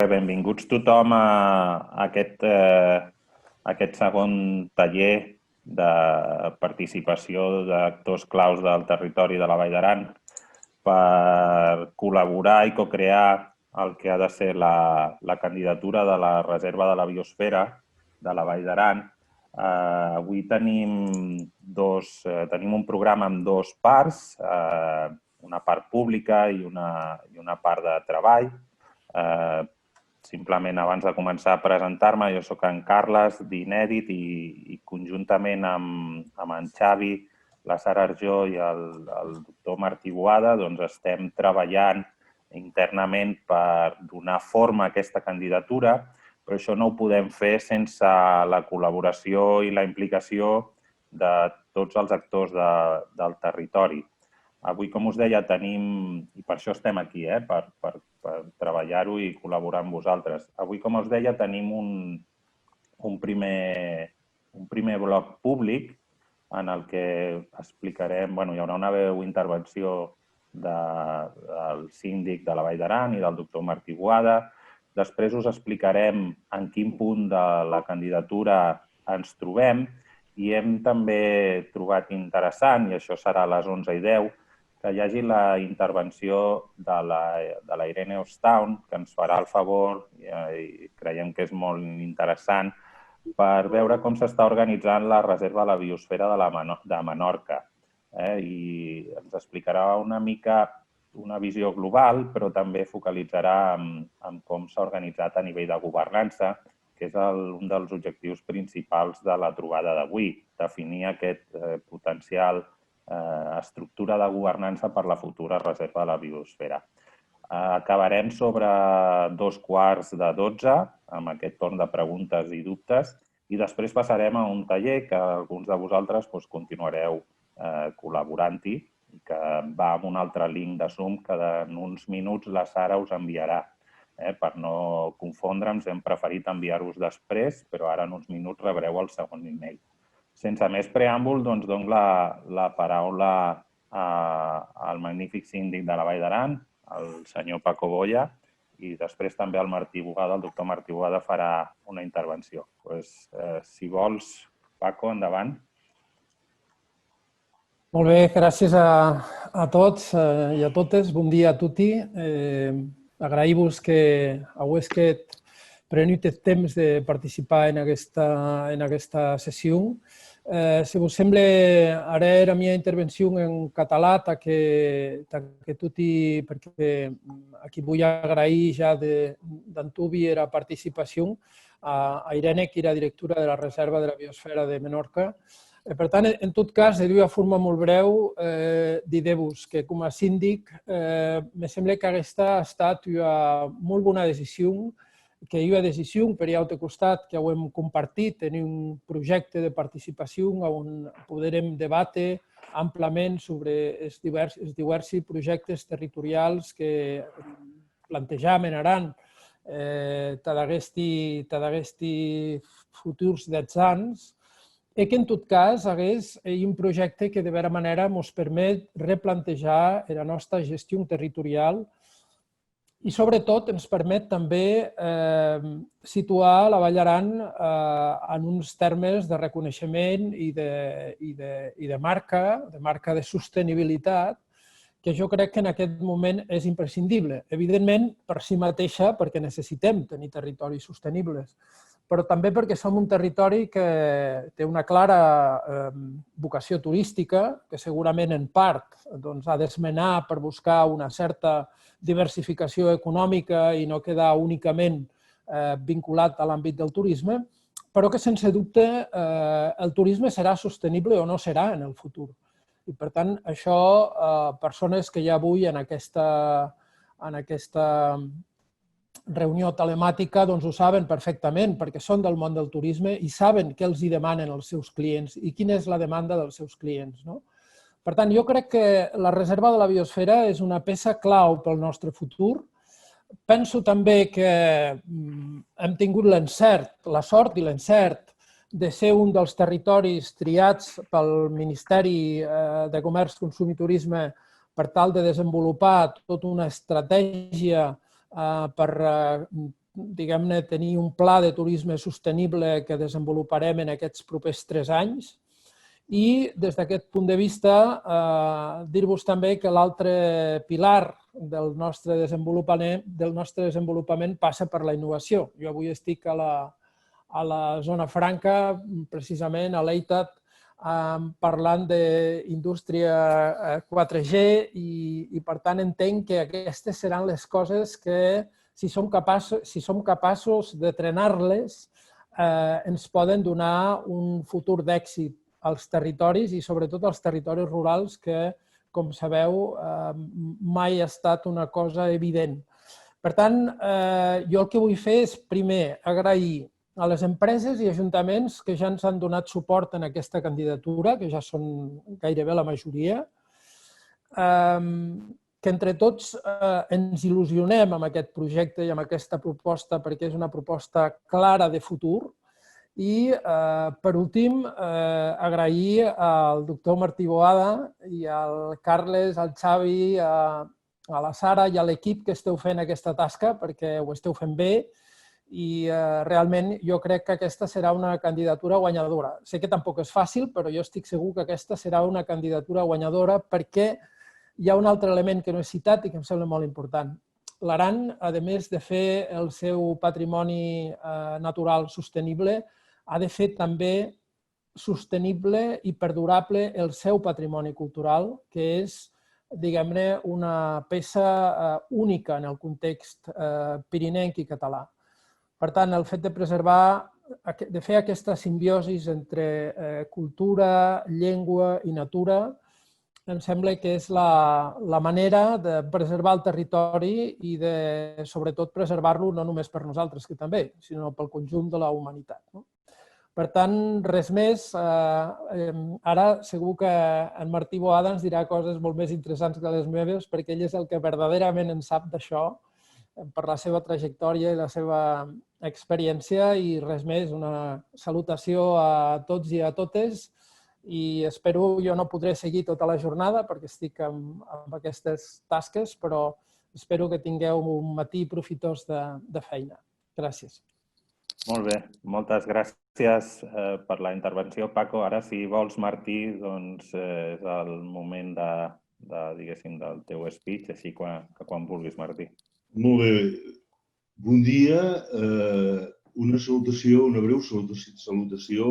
Benvinguts tothom a aquest segon taller de participació d'actors claus del territori de la Vall d'Aran per col·laborar i co-crear el que ha de ser la candidatura de la Reserva de la Biosfera de la Vall d'Aran. Avui tenim un programa amb dues parts, una part pública i una part de treball. Simplement, abans de començar a presentar-me, jo soc en Carles, d'Inèdit, i conjuntament amb en Xavi, la Sara Arjó i el doctor Martí Boada estem treballant internament per donar forma a aquesta candidatura, però això no ho podem fer sense la col·laboració i la implicació de tots els actors del territori. Avui, com us deia, tenim, i per això estem aquí, per treballar-ho i col·laborar amb vosaltres. Avui, com us deia, tenim un primer bloc públic en el que explicarem, hi haurà una breu intervenció del síndic de la Vall d'Aran i del doctor Martí Boada. Després us explicarem en quin punt de la candidatura ens trobem i hem també trobat interessant, i això serà a les 11:10, que hi hagi la intervenció de la Irene Ostaun, que ens farà el favor, i creiem que és molt interessant, per veure com s'està organitzant la Reserva de la Biosfera de Menorca. I ens explicarà una mica una visió global, però també focalitzarà en com s'ha organitzat a nivell de governança, que és un dels objectius principals de la trobada d'avui, definir aquest potencial estructura de governança per la futura Reserva de la Biosfera. Acabarem sobre 11:15 amb aquest torn de preguntes i dubtes i després passarem a un taller que alguns de vosaltres continuareu col·laborant-hi i que va amb un altre link de Zoom que en uns minuts la Sara us enviarà. Per no confondre'ns, hem preferit enviar-vos després, però ara en uns minuts rebreu el segon email. Sense més preàmbul, dono la paraula al magnífic síndic de la Vall d'Aran, el senyor Paco Boya, i després també el Martí Boada, el doctor Martí Boada, farà una intervenció. Si vols, Paco, endavant. Molt bé, gràcies a tots i a totes. Bon dia a tutti. Agrair-vos que hagués prenut el temps de participar en aquesta sessió. Si us sembla, haré la meva intervenció en català, perquè aquí vull agrair ja d'antuvi la participació a Irene, que era directora de la Reserva de la Biosfera de Menorca. Per tant, en tot cas, de una forma molt breu, diré-vos que com a síndic me sembla que aquesta ha estat una molt bona decisió, que hi ha una decisió per l'altre costat que ho hem compartit, tenir un projecte de participació on podrem debatre amplament sobre els diversos projectes territorials que plantejam en Aran per aquests futurs 10 anys, i que en tot cas hagués un projecte que de vera manera ens permet replantejar la nostra gestió territorial i sobretot ens permet també situar la Vall d'Aran en uns termes de reconeixement i de marca de sostenibilitat, que jo crec que en aquest moment és imprescindible. Evidentment, per si mateixa, perquè necessitem tenir territoris sostenibles, però també perquè som un territori que té una clara vocació turística, que segurament en part ha d'esmenar per buscar una certa diversificació econòmica i no quedar únicament vinculat a l'àmbit del turisme, però que sense dubte el turisme serà sostenible o no serà en el futur. I per tant, això, persones que ja avui en aquesta reunió telemàtica ho saben perfectament perquè són del món del turisme i saben què els demanen els seus clients i quina és la demanda dels seus clients. Per tant, jo crec que la Reserva de la Biosfera és una peça clau pel nostre futur. Penso també que hem tingut l'encert, la sort i l'encert de ser un dels territoris triats pel Ministeri de Comerç, Consum i Turisme per tal de desenvolupar tota una estratègia per diguem-ne, tenir un pla de turisme sostenible que desenvoluparem en aquests propers 3 anys. I des d'aquest punt de vista, dir-vos també que l'altre pilar del nostre desenvolupament passa per la innovació. Jo avui estic a la zona franca, precisament a l'EITAT, parlant d'indústria 4G i per tant entenc que aquestes seran les coses que, si som capaços de trenar-les, ens poden donar un futur d'èxit als territoris i sobretot als territoris rurals que, com sabeu, mai ha estat una cosa evident. Per tant, jo el que vull fer és, primer, agrair a les empreses i ajuntaments que ja ens han donat suport en aquesta candidatura, que ja són gairebé la majoria, que entre tots ens il·lusionem amb aquest projecte i amb aquesta proposta perquè és una proposta clara de futur. I, per últim, agrair al doctor Martí Boada i al Carles, al Xavi, a la Sara i a l'equip que esteu fent aquesta tasca, perquè ho esteu fent bé i realment jo crec que aquesta serà una candidatura guanyadora. Sé que tampoc és fàcil, però jo estic segur que aquesta serà una candidatura guanyadora perquè hi ha un altre element que no he citat i que em sembla molt important. L'Aran, a més de fer el seu patrimoni natural sostenible, ha de fer també sostenible i perdurable el seu patrimoni cultural, que és, diguem-ne, una peça única en el context pirinenc i català. Per tant, el fet de preservar, de fer aquesta simbiosi entre cultura, llengua i natura, em sembla que és la manera de preservar el territori i de, sobretot, preservar-lo no només per nosaltres, que també, sinó pel conjunt de la humanitat. Per tant, res més. Ara segur que en Martí Boada ens dirà coses molt més interessants que les meves, perquè ell és el que verdaderament en sap d'això, per la seva trajectòria i la seva experiència, i res més, una salutació a tots i a totes, i espero, jo no podré seguir tota la jornada perquè estic amb aquestes tasques, però espero que tingueu un matí profitós de feina. Gràcies. Molt bé, moltes gràcies per la intervenció, Paco. Ara, si vols, Martí, doncs és el moment diguéssim, del teu speech, així que quan vulguis, Martí. Molt bé. Bon dia. Una salutació, una breu salutació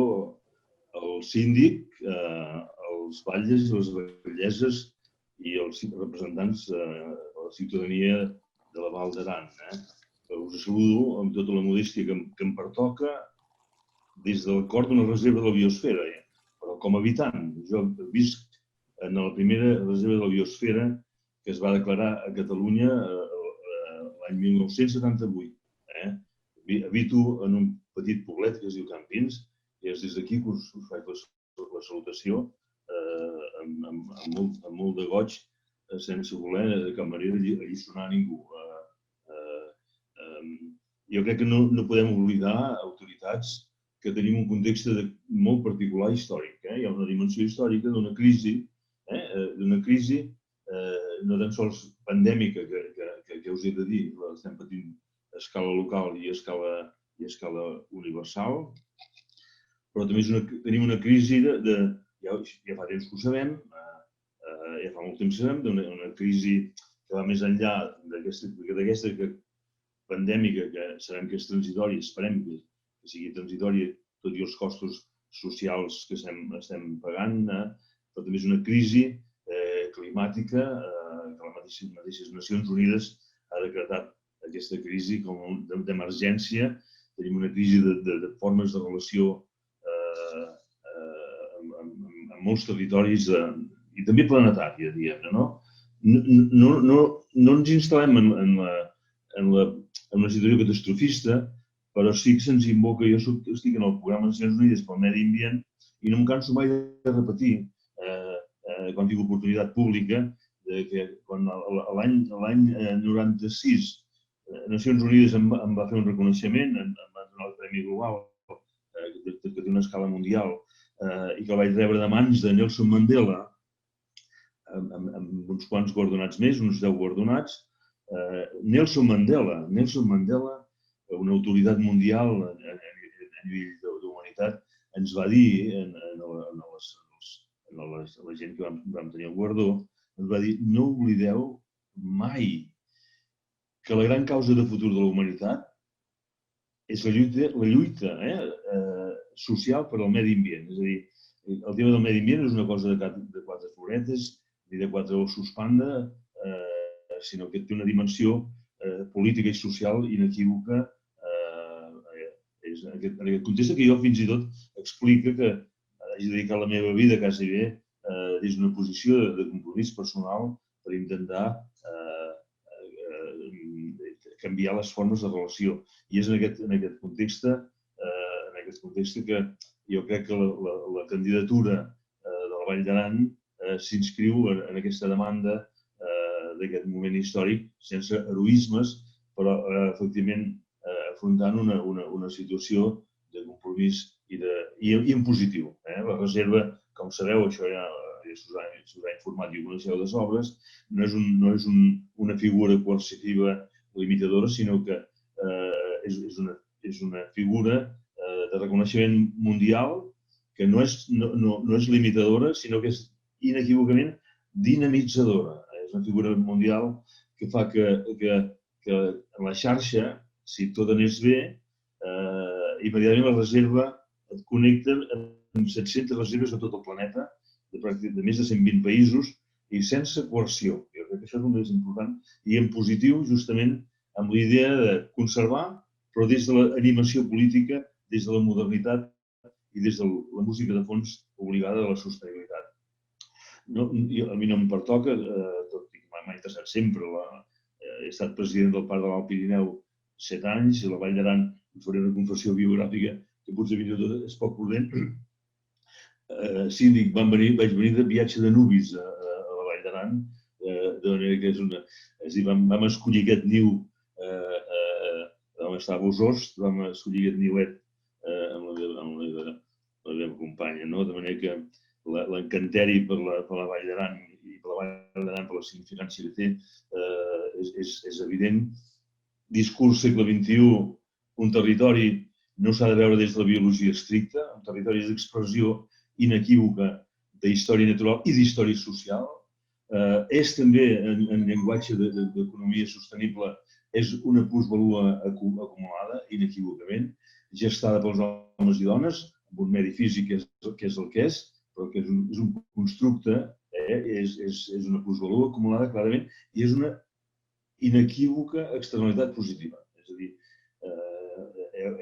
al síndic, als batlles i les batlleses i als representants de la ciutadania de la Val d'Aran. Us saludo amb tota la modèstia que em pertoca des del cor d'una reserva de la biosfera, però com a habitant. Jo visc en la primera reserva de la biosfera que es va declarar a Catalunya l'any 1978. Habito en un petit poblet que es diu Campins i és des d'aquí que us faig la salutació amb molt de goig, sense voler de cap manera alliçonar ningú. Jo crec que no podem oblidar, autoritats, que tenim un context molt particular històric. Hi ha una dimensió històrica d'una crisi no tan sols pandèmica, que us he de dir, l'estem patint a escala local i a escala universal, però també tenim una crisi ja fa temps que ho sabem, ja fa molt temps que sabem, d'una crisi que va més enllà d'aquesta pandèmica, que sabem que és transitori, esperem que sigui transitori, tot i els costos socials que estem pagant, però també és una crisi climàtica que les mateixes Nacions Unides ha decretat aquesta crisi com d'emergència. Tenim una crisi de formes de relació amb molts territoris i també planetària, diguem-ne. No ens instal·lem en una situació catastrofista, però sí que se'ns invoca. Jo estic en el programa de Nacions Unides pel Medi Ambient i no em canso mai de repetir, quan tinc oportunitat pública, que quan l'any 96 Nacions Unides em va fer un reconeixement, em va donar el Premi Global, que té una escala mundial, i que el vaig rebre de mans de Nelson Mandela, amb uns quants guardonats més, uns 10 guardonats. Nelson Mandela una autoritat mundial a nivell d'humanitat ens va dir, la gent que vam tenir el guardó, ens va dir: no oblideu mai que la gran causa de futur de la humanitat és la lluita social per al medi ambient. És a dir, el tema del medi ambient és una cosa de quatre floretes ni de quatre ossos panda, sinó que té una dimensió política i social inequívoca. En aquest context que jo fins i tot explica que he dedicat la meva vida quasi bé des d'una posició de compromís personal per intentar canviar les formes de relació. I és en aquest context que jo crec que la candidatura de la Vall d'Aran s'inscriu en aquesta demanda d'aquest moment històric, sense heroismes, però efectivament afrontant una situació de compromís i en positiu. La reserva, com sabeu, això ja s'us ha informat i ho coneixeu de sobres, no és una figura coercitiva limitadora, sinó que és una figura de reconeixement mundial que no és limitadora, sinó que és inequívocament dinamitzadora. És una figura mundial que fa que en la xarxa, si tot anés bé, immediatament la reserva et connecta amb 700 reserves a tot el planeta, de més de 120 països, i sense coerció. Jo crec que això és el més important. I en positiu, justament, amb la idea de conservar, però des de l'animació política, des de la modernitat i des de la música de fons obligada de la sostenibilitat. A mi no em pertoca, tot i que m'ha interessat sempre. He estat president del Parc de l'Alt Pirineu 7 anys, a la Vall d'Aran us faré una confessió biogràfica que potser fins i tot és poc prudent. Síndic, vaig venir de viatge de nuvis a la Vall d'Aran, de manera que vam escollir aquest niu, vam estar a Bosost, vam escollir aquest niuet amb la meva companya, de manera que l'encanteri per la Vall d'Aran i per la Vall d'Aran per la significància que té és evident. Discurs segle XXI, un territori no s'ha de veure des de la biologia estricta, un territori d'expressió inequívoca d'història natural i d'història social. És també, en llenguatge d'economia sostenible, és una plusvalua acumulada, inequívocament, gestada pels homes i dones, amb un medi físic que és el que és, però que és un constructe, és una plusvalua acumulada clarament i és una inequívoca externalitat positiva. És a dir,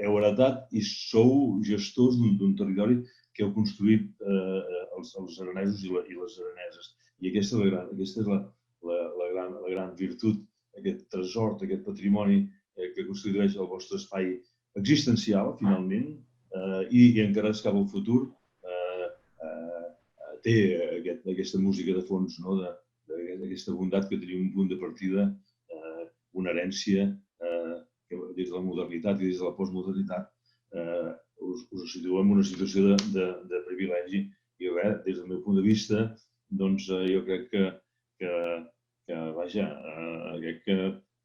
heu heretat i sou gestors d'un territori que heu construït els aranesos i les araneses. I aquesta és la gran virtut, aquest tresor, aquest patrimoni que constitueix el vostre espai existencial, finalment, i encara cap al futur té aquesta música de fons, d'aquesta bondat que tenim un punt de partida, una herència que des de la modernitat i des de la postmodernitat us situeu en una situació de privilegi i res, des del meu punt de vista, doncs jo crec que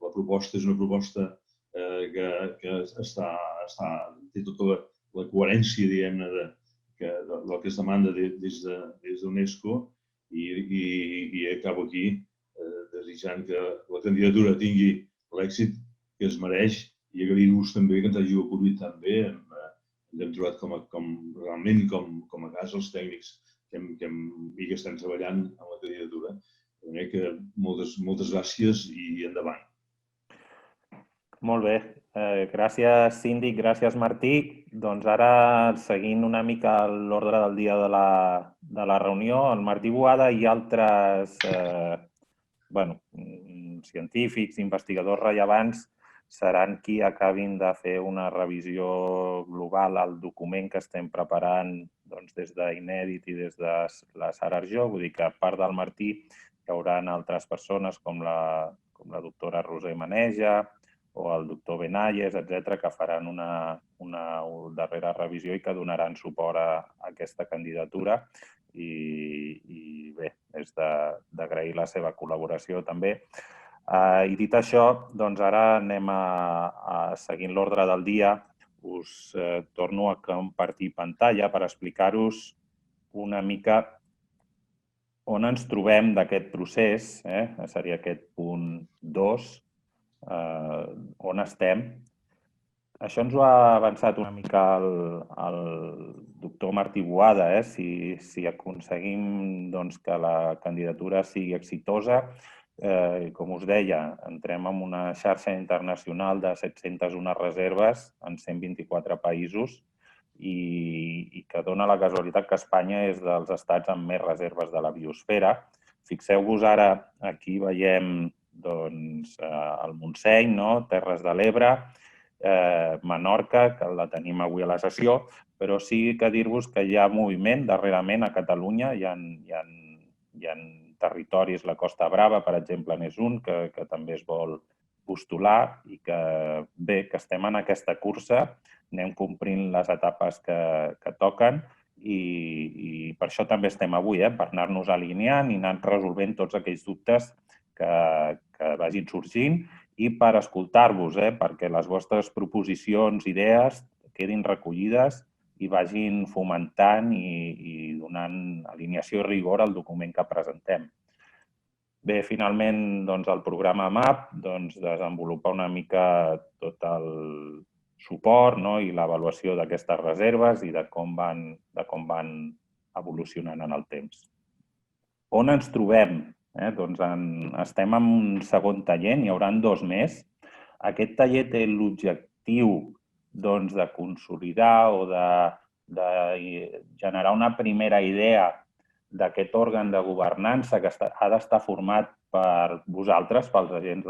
la proposta és una proposta que té tota la coherència, diguem-ne, del que es demanda des d'UNESCO i acabo aquí desitjant que la candidatura tingui l'èxit que es mereix i agrair-vos també que ens hàgiu acollit tan bé. Ens hem trobat realment com a casa els tècnics que estem treballant en la candidatura. Moltes gràcies i endavant. Molt bé. Gràcies, síndic. Gràcies, Martí. Doncs ara, seguint una mica l'ordre del dia de la reunió, el Martí Boada i altres científics, investigadors rellevants seran qui acabin de fer una revisió global al document que estem preparant des d'Inèdit i des de la Sara Arjó. Vull dir que a part del Martí hi haurà altres persones com la doctora Roser Maneja o el doctor Benalles, etc., que faran una darrera revisió i que donaran suport a aquesta candidatura. I bé, és d'agrair la seva col·laboració també. I dit això, doncs ara anem a seguint l'ordre del dia. Us torno a compartir pantalla per explicar-vos una mica on ens trobem d'aquest procés, seria aquest punt 2, on estem. Això ens ho ha avançat una mica el doctor Martí Boada, si aconseguim que la candidatura sigui exitosa. Com us deia, entrem en una xarxa internacional de 701 reserves en 124 països i que dona la casualitat que Espanya és dels estats amb més reserves de la biosfera. Fixeu-vos ara, aquí veiem el Montseny, Terres de l'Ebre, Menorca, que la tenim avui a la sessió, però sí que dir-vos que hi ha moviment darrerament a Catalunya, hi ha territoris, la Costa Brava, per exemple, n'és un, que també es vol postular i que bé, que estem en aquesta cursa, anem complint les etapes que toquen i per això també estem avui, per anar-nos alineant i anar resolvent tots aquells dubtes que vagin sorgint i per escoltar-vos, perquè les vostres proposicions, idees quedin recollides i vagin fomentant i donant alineació i rigor al document que presentem. Bé, finalment, el programa MAP desenvolupa una mica tot el suport i l'avaluació d'aquestes reserves i de com van evolucionant en el temps. On ens trobem? Estem en un segon taller, n'hi haurà 2 més. Aquest taller té l'objectiu de consolidar o de generar una primera idea d'aquest òrgan de governança que ha d'estar format per vosaltres, pels agents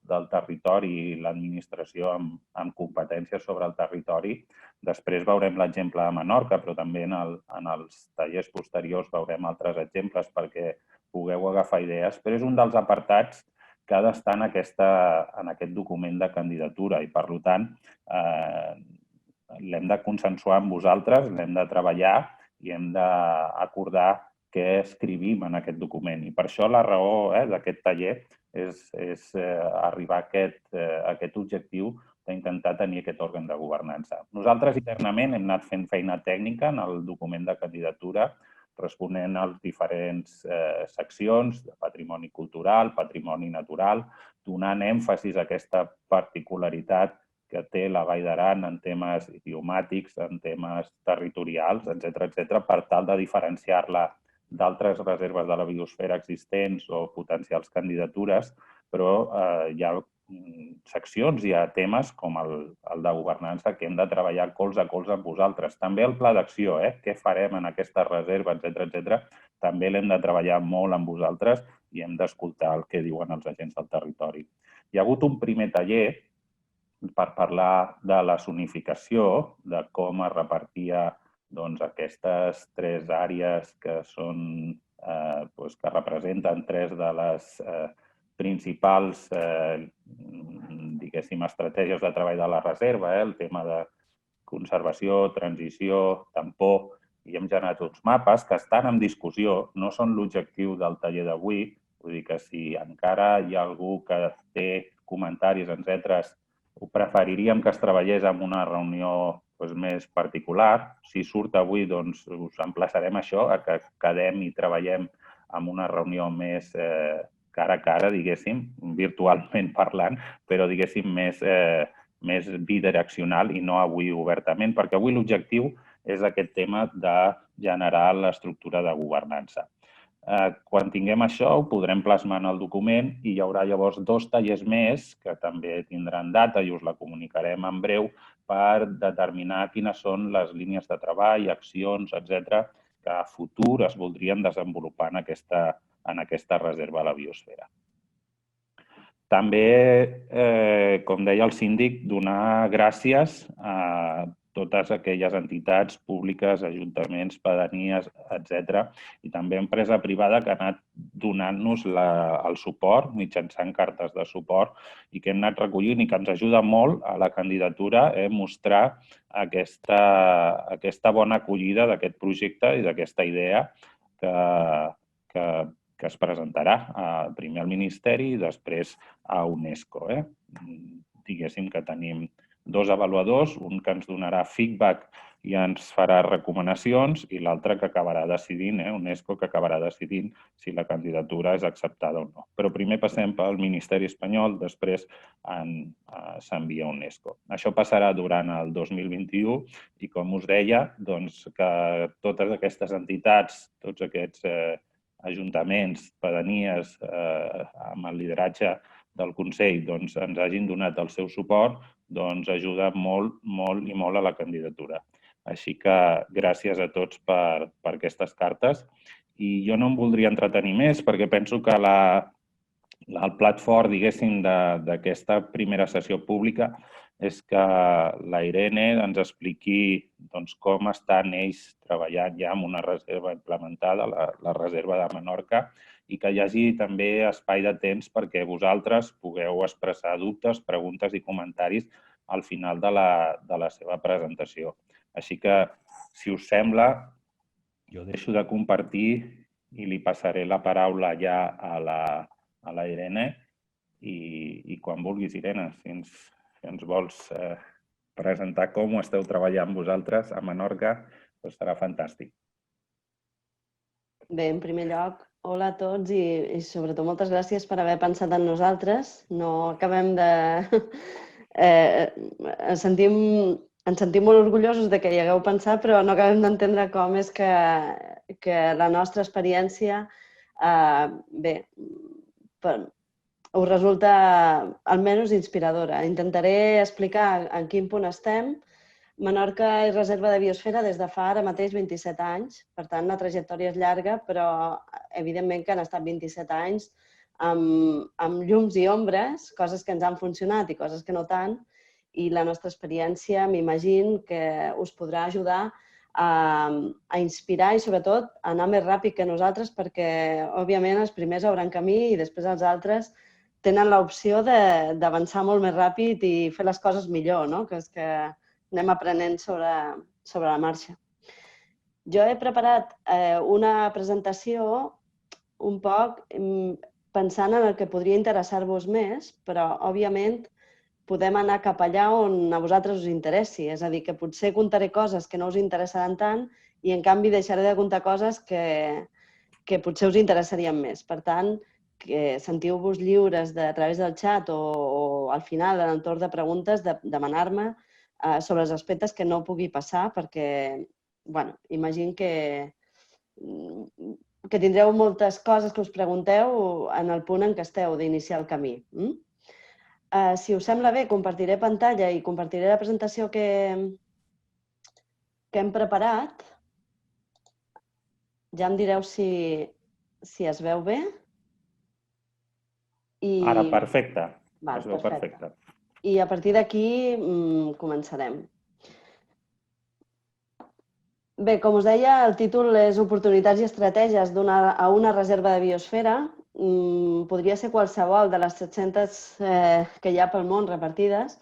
del territori i l'administració amb competències sobre el territori. Després veurem l'exemple de Menorca, però també en els tallers posteriors veurem altres exemples perquè pugueu agafar idees, però és un dels apartats que ha d'estar en aquest document de candidatura i, per tant, l'hem de consensuar amb vosaltres, l'hem de treballar i hem d'acordar què escrivim en aquest document. I per això la raó d'aquest taller és arribar a aquest objectiu d'intentar tenir aquest òrgan de governança. Nosaltres internament hem anat fent feina tècnica en el document de candidatura, responent a les diferents seccions de patrimoni cultural, patrimoni natural, donant èmfasis a aquesta particularitat que té la Vall d'Aran en temes idiomàtics, en temes territorials, etc., per tal de diferenciar-la d'altres reserves de la biosfera existents o potencials candidatures, però hi ha seccions, hi ha temes com el de governança que hem de treballar colze a colze amb vosaltres. També el pla d'acció, què farem en aquesta reserva, etc., també l'hem de treballar molt amb vosaltres i hem d'escoltar el que diuen els agents del territori. Hi ha hagut un primer taller per parlar de la zonificació, de com es repartia aquestes 3 àrees que representen 3 de les principals, diguéssim, estratègies de treball de la reserva, el tema de conservació, transició, tampó, i hem generat uns mapes que estan en discussió, no són l'objectiu del taller d'avui, vull dir que si encara hi ha algú que té comentaris, etc., ho preferiríem que es treballés en una reunió més particular. Si surt avui, us emplaçarem a això, a que quedem i treballem en una reunió més cara a cara, diguéssim, virtualment parlant, però, diguéssim, més bidireccional i no avui obertament, perquè avui l'objectiu és aquest tema de generar l'estructura de governança. Quan tinguem això, ho podrem plasmar en el document i hi haurà llavors 2 tallers més que també tindran data i us la comunicarem en breu per determinar quines són les línies de treball, accions, etc., que a futur es voldrien desenvolupar en aquesta reserva a la biosfera. També, com deia el síndic, donar gràcies a totes aquelles entitats públiques, ajuntaments, pedanies, etc., i també empresa privada que ha anat donant-nos el suport mitjançant cartes de suport i que hem anat recollint i que ens ajuda molt a la candidatura a mostrar aquesta bona acollida d'aquest projecte i d'aquesta idea que que es presentarà primer al Ministeri i després a UNESCO. Diguéssim que tenim 2 avaluadors, un que ens donarà feedback i ens farà recomanacions i l'altre que acabarà decidint, UNESCO, que acabarà decidint si la candidatura és acceptada o no. Però primer passem pel Ministeri espanyol, després s'envia a UNESCO. Això passarà durant el 2021 i, com us deia, que totes aquestes entitats, tots aquests ajuntaments, pedanies, amb el lideratge del Consell, ens hagin donat el seu suport, ajuda molt, molt i molt a la candidatura. Així que gràcies a tots per aquestes cartes. I jo no em voldria entretenir més perquè penso que el plat fort, diguéssim, d'aquesta primera sessió pública és que la Irene ens expliqui com estan ells treballant ja amb una reserva implementada, la reserva de Menorca, i que hi hagi també espai de temps perquè vosaltres pugueu expressar dubtes, preguntes i comentaris al final de la seva presentació. Així que, si us sembla, jo deixo de compartir i li passaré la paraula ja a la Irene i quan vulguis, Irene, si ens vols presentar com ho esteu treballant vosaltres a Menorca, serà fantàstic. Bé, en primer lloc, hola a tots i sobretot moltes gràcies per haver pensat en nosaltres. No acabem de... Ens sentim molt orgullosos de que hi hagueu pensat, però no acabem d'entendre com és que la nostra experiència us resulta almenys inspiradora. Intentaré explicar en quin punt estem. Menorca és reserva de biosfera des de fa ara mateix 27 anys, per tant la trajectòria és llarga, però evidentment que han estat 27 anys amb llums i ombres, coses que ens han funcionat i coses que no tant, i la nostra experiència m'imagino que us podrà ajudar a inspirar i sobretot a anar més ràpid que nosaltres perquè, òbviament, els primers obren camí i després els altres tenen l'opció d'avançar molt més ràpid i fer les coses millor, no? Que és que anem aprenent sobre la marxa. Jo he preparat una presentació un poc pensant en el que podria interessar-vos més, però, òbviament, podem anar cap allà on a vosaltres us interessi. És a dir, que potser contaré coses que no us interessaran tant i, en canvi, deixaré de contar coses que potser us interessarien més. Per tant, sentiu-vos lliures a través del xat o al final, en el torn de preguntes, de demanar-me sobre els aspectes que no pugui passar perquè, imagino que tindreu moltes coses que us pregunteu en el punt en què esteu d'iniciar el camí. Si us sembla bé, compartiré pantalla i compartiré la presentació que hem preparat. Ja em direu si es veu bé. Ara, perfecte. Es veu perfecte. I a partir d'aquí començarem. Bé, com us deia, el títol és Oportunitats i estratègies a una reserva de biosfera. Podria ser qualsevol de les 700 que hi ha pel món repartides.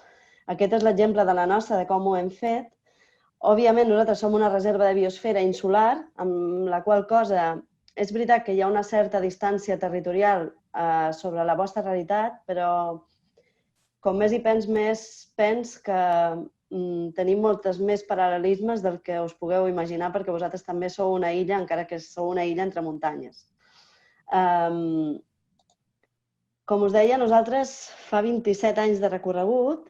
Aquest és l'exemple de la nostra, de com ho hem fet. Òbviament, nosaltres som una reserva de biosfera insular, amb la qual cosa és veritat que hi ha una certa distància territorial sobre la vostra realitat, però com més hi més pens que tenim moltes més paral·lelismes del que us pugueu imaginar perquè vosaltres també sou una illa, encara que sou una illa entre muntanyes. Com us deia, nosaltres fa 27 anys de recorregut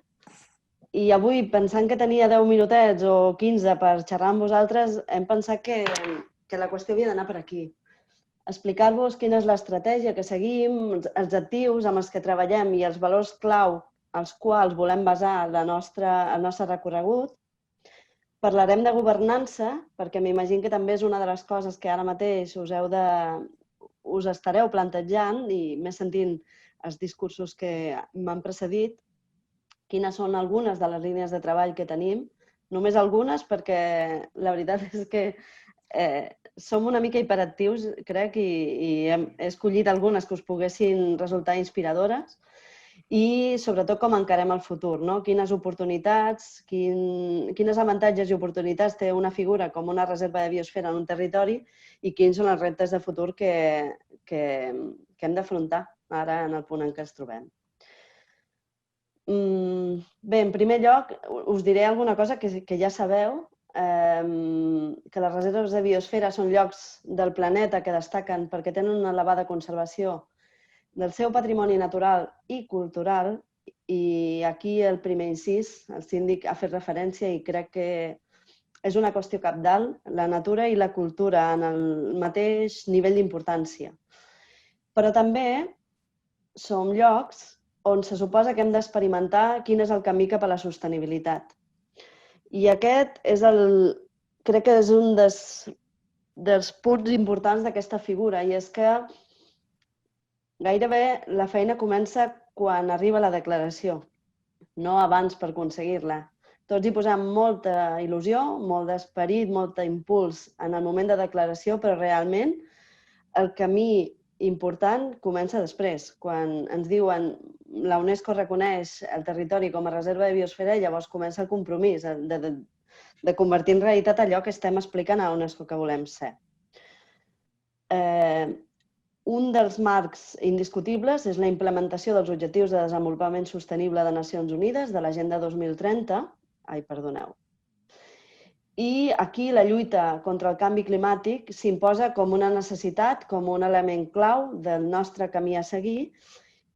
i avui, pensant que tenia 10 minutets o 15 per xerrar amb vosaltres, hem pensat que la qüestió havia d'anar per aquí. Explicar-vos quina és l'estratègia que seguim, els actius amb els que treballem i els valors clau als quals volem basar el nostre recorregut. Parlarem de governança, perquè m'imagino que també és una de les coses que ara mateix us estareu plantejant i més sentint els discursos que m'han precedit, quines són algunes de les línies de treball que tenim. Només algunes, perquè la veritat és que som una mica hiperactius, crec, i he escollit algunes que us poguessin resultar inspiradores. i sobretot com encarem el futur, no? Quines oportunitats, quines avantatges i oportunitats té una figura com una reserva de biosfera en un territori i quins són els reptes de futur que hem d'afrontar ara en el punt en què ens trobem. Bé, en primer lloc, us diré alguna cosa que ja sabeu, que les reserves de biosfera són llocs del planeta que destaquen perquè tenen una elevada conservació del seu patrimoni natural i cultural, i aquí el primer incís, el síndic ha fet referència i crec que és una qüestió cabdal, la natura i la cultura en el mateix nivell d'importància. Però també som llocs on se suposa que hem d'experimentar quin és el camí cap a la sostenibilitat. I aquest és crec que és un dels punts importants d'aquesta figura, i és que gairebé la feina comença quan arriba la declaració, no abans per aconseguir-la. Tots hi posem molta il·lusió, molt d'esperit, molt d'impuls en el moment de declaració, però realment el camí important comença després. Quan ens diuen la UNESCO reconeix el territori com a reserva de biosfera, llavors comença el compromís de convertir en realitat allò que estem explicant a UNESCO que volem ser. Un dels marcs indiscutibles és la implementació dels Objectius de Desenvolupament Sostenible de Nacions Unides, de l'Agenda 2030. I aquí la lluita contra el canvi climàtic s'imposa com una necessitat, com un element clau del nostre camí a seguir,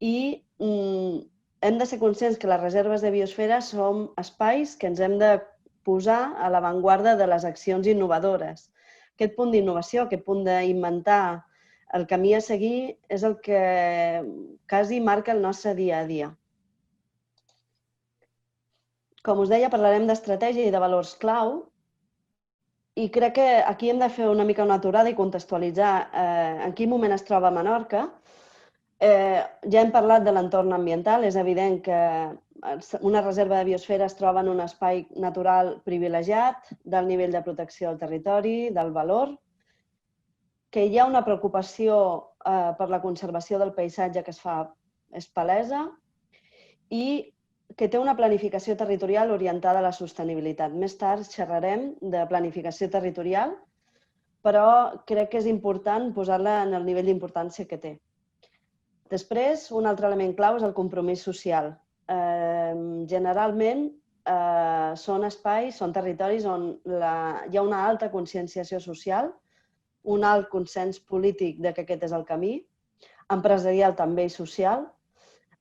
i hem de ser conscients que les reserves de biosfera són espais que ens hem de posar a l'avantguarda de les accions innovadores. Aquest punt d'innovació, aquest punt d'inventar el camí a seguir és el que quasi marca el nostre dia a dia. Com us deia, parlarem d'estratègia i de valors clau, i crec que aquí hem de fer una mica una aturada i contextualitzar en quin moment es troba Menorca. Ja hem parlat de l'entorn ambiental, és evident que una reserva de biosfera es troba en un espai natural privilegiat, del nivell de protecció del territori, del valor, que hi ha una preocupació per la conservació del paisatge que és palesa i que té una planificació territorial orientada a la sostenibilitat. Més tard xerrarem de planificació territorial, però crec que és important posar-la en el nivell d'importància que té. Després, un altre element clau és el compromís social. Generalment, són espais, són territoris on hi ha una alta conscienciació social, un alt consens polític de que aquest és el camí, empresarial també i social,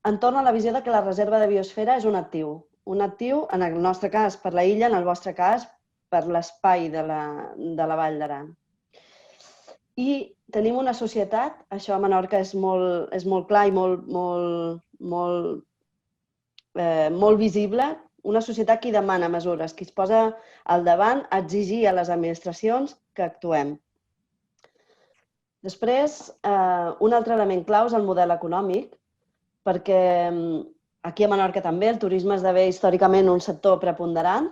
entorn a la visió de que la reserva de biosfera és un actiu. Un actiu, en el nostre cas, per la illa, en el vostre cas, per l'espai de la Vall d'Aran. I tenim una societat, això a Menorca és molt clar i molt visible, una societat que demana mesures, que es posa al davant a exigir a les administracions que actuem. Després, un altre element clau és el model econòmic, perquè aquí a Menorca també el turisme esdevé històricament un sector preponderant,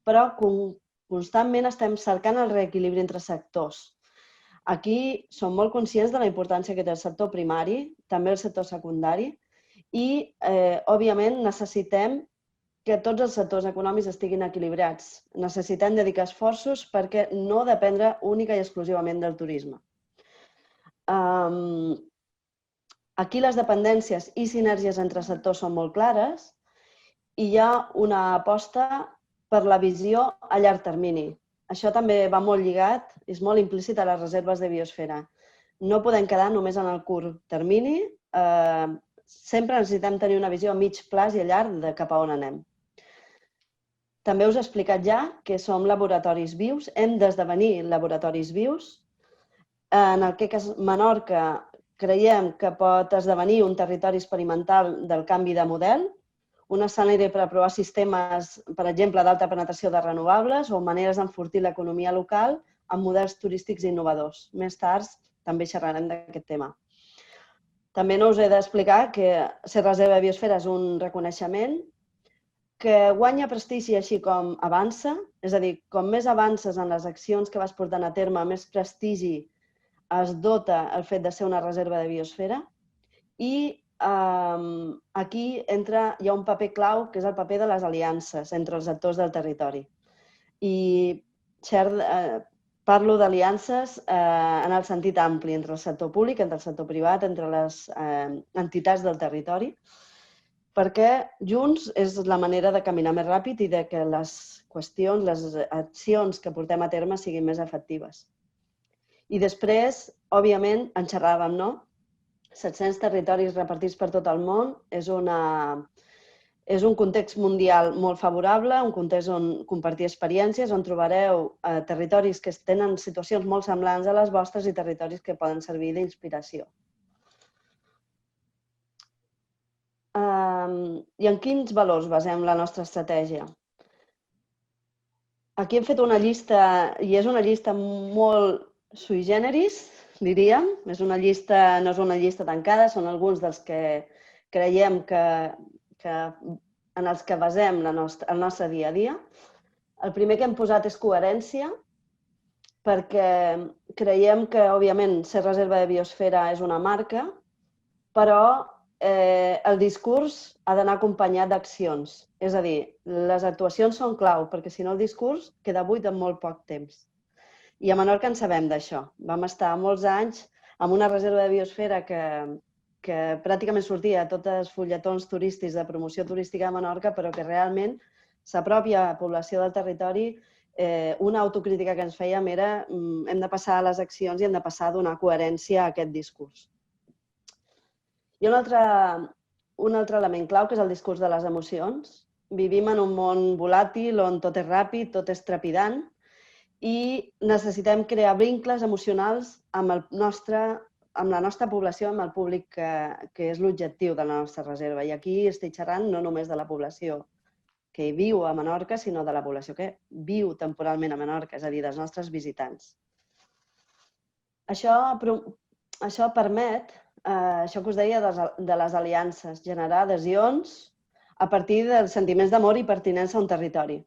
però constantment estem cercant el reequilibri entre sectors. Aquí som molt conscients de la importància que té el sector primari, també el sector secundari, i, òbviament, necessitem que tots els sectors econòmics estiguin equilibrats. Necessitem dedicar esforços perquè no dependre única i exclusivament del turisme. Aquí les dependències i sinergies entre sectors són molt clares i hi ha una aposta per la visió a llarg termini. Això també va molt lligat, és molt implícit a les reserves de biosfera. No podem quedar només en el curt termini, sempre necessitem tenir una visió a mig termini i a llarg de cap a on anem. També us he explicat ja que som laboratoris vius, hem d'esdevenir laboratoris vius. En el que Menorca creiem que pot esdevenir un territori experimental del canvi de model, un escenari per provar sistemes, per exemple, d'alta penetració de renovables o maneres d'enfortir l'economia local amb models turístics innovadors. Més tard també xerrarem d'aquest tema. També no us he d'explicar que ser reserva de biosfera és un reconeixement que guanya prestigi així com avança, és a dir, com més avances en les accions que vas portant a terme, més prestigi es dota el fet de ser una reserva de biosfera i aquí hi ha un paper clau, que és el paper de les aliances entre els actors del territori. I parlo d'aliances en el sentit ampli, entre el sector públic, entre el sector privat, entre les entitats del territori, perquè junts és la manera de caminar més ràpid i de que les qüestions, les accions que portem a terme siguin més efectives. I després, òbviament, en xerràvem, no? 700 territoris repartits per tot el món és un context mundial molt favorable, un context on compartir experiències, on trobareu territoris que tenen situacions molt semblants a les vostres i territoris que poden servir d'inspiració. I en quins valors basem la nostra estratègia? Aquí hem fet una llista, i és una llista molt sui generis, diríem. No és una llista tancada, són alguns dels que creiem en els que basem el nostre dia a dia. El primer que hem posat és coherència, perquè creiem que, òbviament, ser reserva de biosfera és una marca, però el discurs ha d'anar acompanyat d'accions. És a dir, les actuacions són clau, perquè si no el discurs queda buit en molt poc temps. I a Menorca en sabem d'això. Vam estar molts anys amb una reserva de biosfera que pràcticament sortia a tots els fulletons turístics de promoció turística de Menorca, però que realment sa pròpia població del territori, una autocrítica que ens fèiem era hem de passar a les accions i hem de passar a donar coherència a aquest discurs. I un altre element clau, que és el discurs de les emocions. Vivim en un món volàtil on tot és ràpid, tot és trepidant i necessitem crear vincles emocionals amb la nostra població, amb el públic que és l'objectiu de la nostra reserva. I aquí estic xerrant no només de la població que viu a Menorca, sinó de la població que viu temporalment a Menorca, és a dir, dels nostres visitants. Això permet, això que us deia de les aliances, generar adhesions a partir dels sentiments d'amor i pertinença a un territori.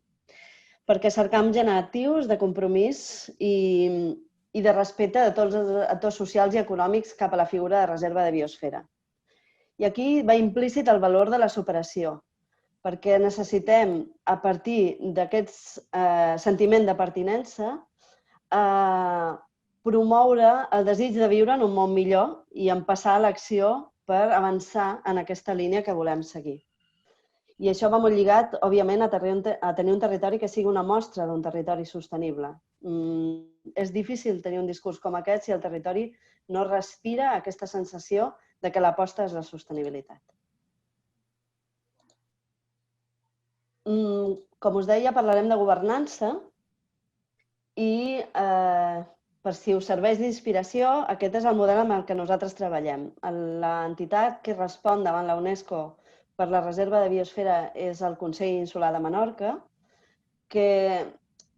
Perquè cercam generatius de compromís i de respecte de tots els actors socials i econòmics cap a la figura de reserva de biosfera. I aquí va implícit el valor de la superació, perquè necessitem, a partir d'aquest sentiment de pertinença, promoure el desig de viure en un món millor i en passar a l'acció per avançar en aquesta línia que volem seguir. I això va molt lligat, òbviament, a tenir un territori que sigui una mostra d'un territori sostenible. És difícil tenir un discurs com aquest si el territori no respira aquesta sensació de que l'aposta és la sostenibilitat. Com us deia, parlarem de governança i, per si us serveix d'inspiració, aquest és el model amb el que nosaltres treballem. L'entitat que respon davant la UNESCO per la reserva de biosfera és el Consell Insular de Menorca, que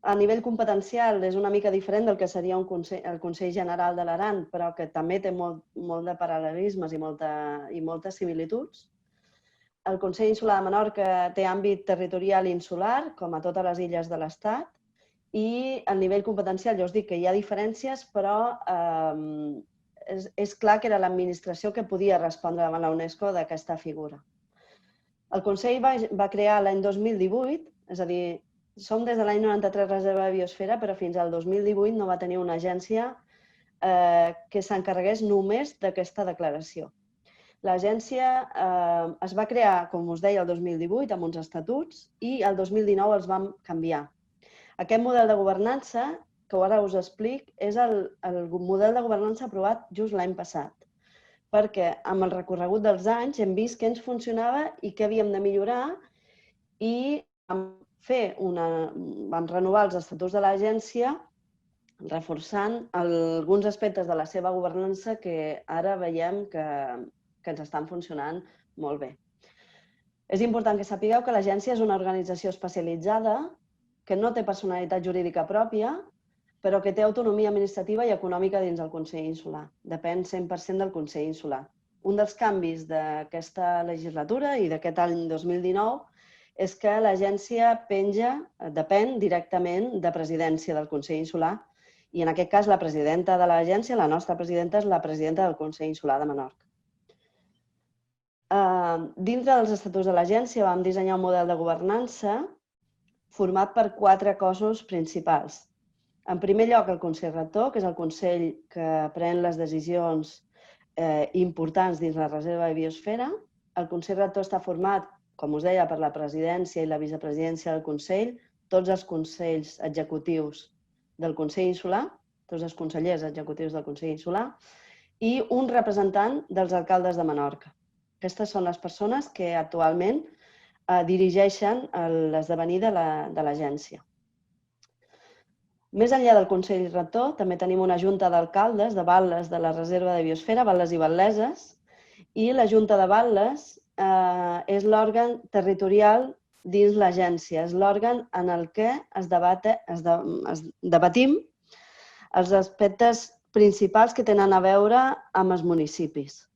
a nivell competencial és una mica diferent del que seria el Consell General de l'Aran, però que també té molt de paral·lelismes i moltes similituds. El Consell Insular de Menorca té àmbit territorial insular, com a totes les illes de l'Estat, i a nivell competencial ja us dic que hi ha diferències, però és clar que era l'administració que podia respondre davant la UNESCO d'aquesta figura. El Consell va crear l'any 2018, és a dir, som des de l'any 93 reserva de biosfera, però fins al 2018 no va tenir una agència que s'encarregués només d'aquesta declaració. L'agència es va crear, com us deia, el 2018 amb uns estatuts i el 2019 els vam canviar. Aquest model de governança, que ara us explic, és el model de governança aprovat just l'any passat, perquè amb el recorregut dels anys hem vist què ens funcionava i què havíem de millorar i vam renovar els estatuts de l'agència reforçant alguns aspectes de la seva governança que ara veiem que ens estan funcionant molt bé. És important que sapigueu que l'agència és una organització especialitzada que no té personalitat jurídica pròpia, però que té autonomia administrativa i econòmica dins del Consell Insular. Depèn 100% del Consell Insular. Un dels canvis d'aquesta legislatura i d'aquest any 2019 és que l'agència depèn directament de presidència del Consell Insular i en aquest cas la presidenta de l'agència, la nostra presidenta, és la presidenta del Consell Insular de Menorca. Dintre dels estatuts de l'agència vam dissenyar un model de governança format per 4 cossos principals. En primer lloc, el Consell Rector, que és el Consell que pren les decisions importants dins la reserva de biosfera. El Consell Rector està format, com us deia, per la presidència i la vicepresidència del Consell, tots els consells executius del Consell Insular, tots els consellers executius del Consell Insular, i un representant dels alcaldes de Menorca. Aquestes són les persones que actualment dirigeixen l'esdevenir de l'agència. Més enllà del Consell Rector, també tenim una junta d'alcaldes de Batles de la Reserva de Biosfera, Batles i Batleses, i la junta de Batles és l'òrgan territorial dins l'agència, és l'òrgan en el què debatim els aspectes principals que tenen a veure amb els municipis.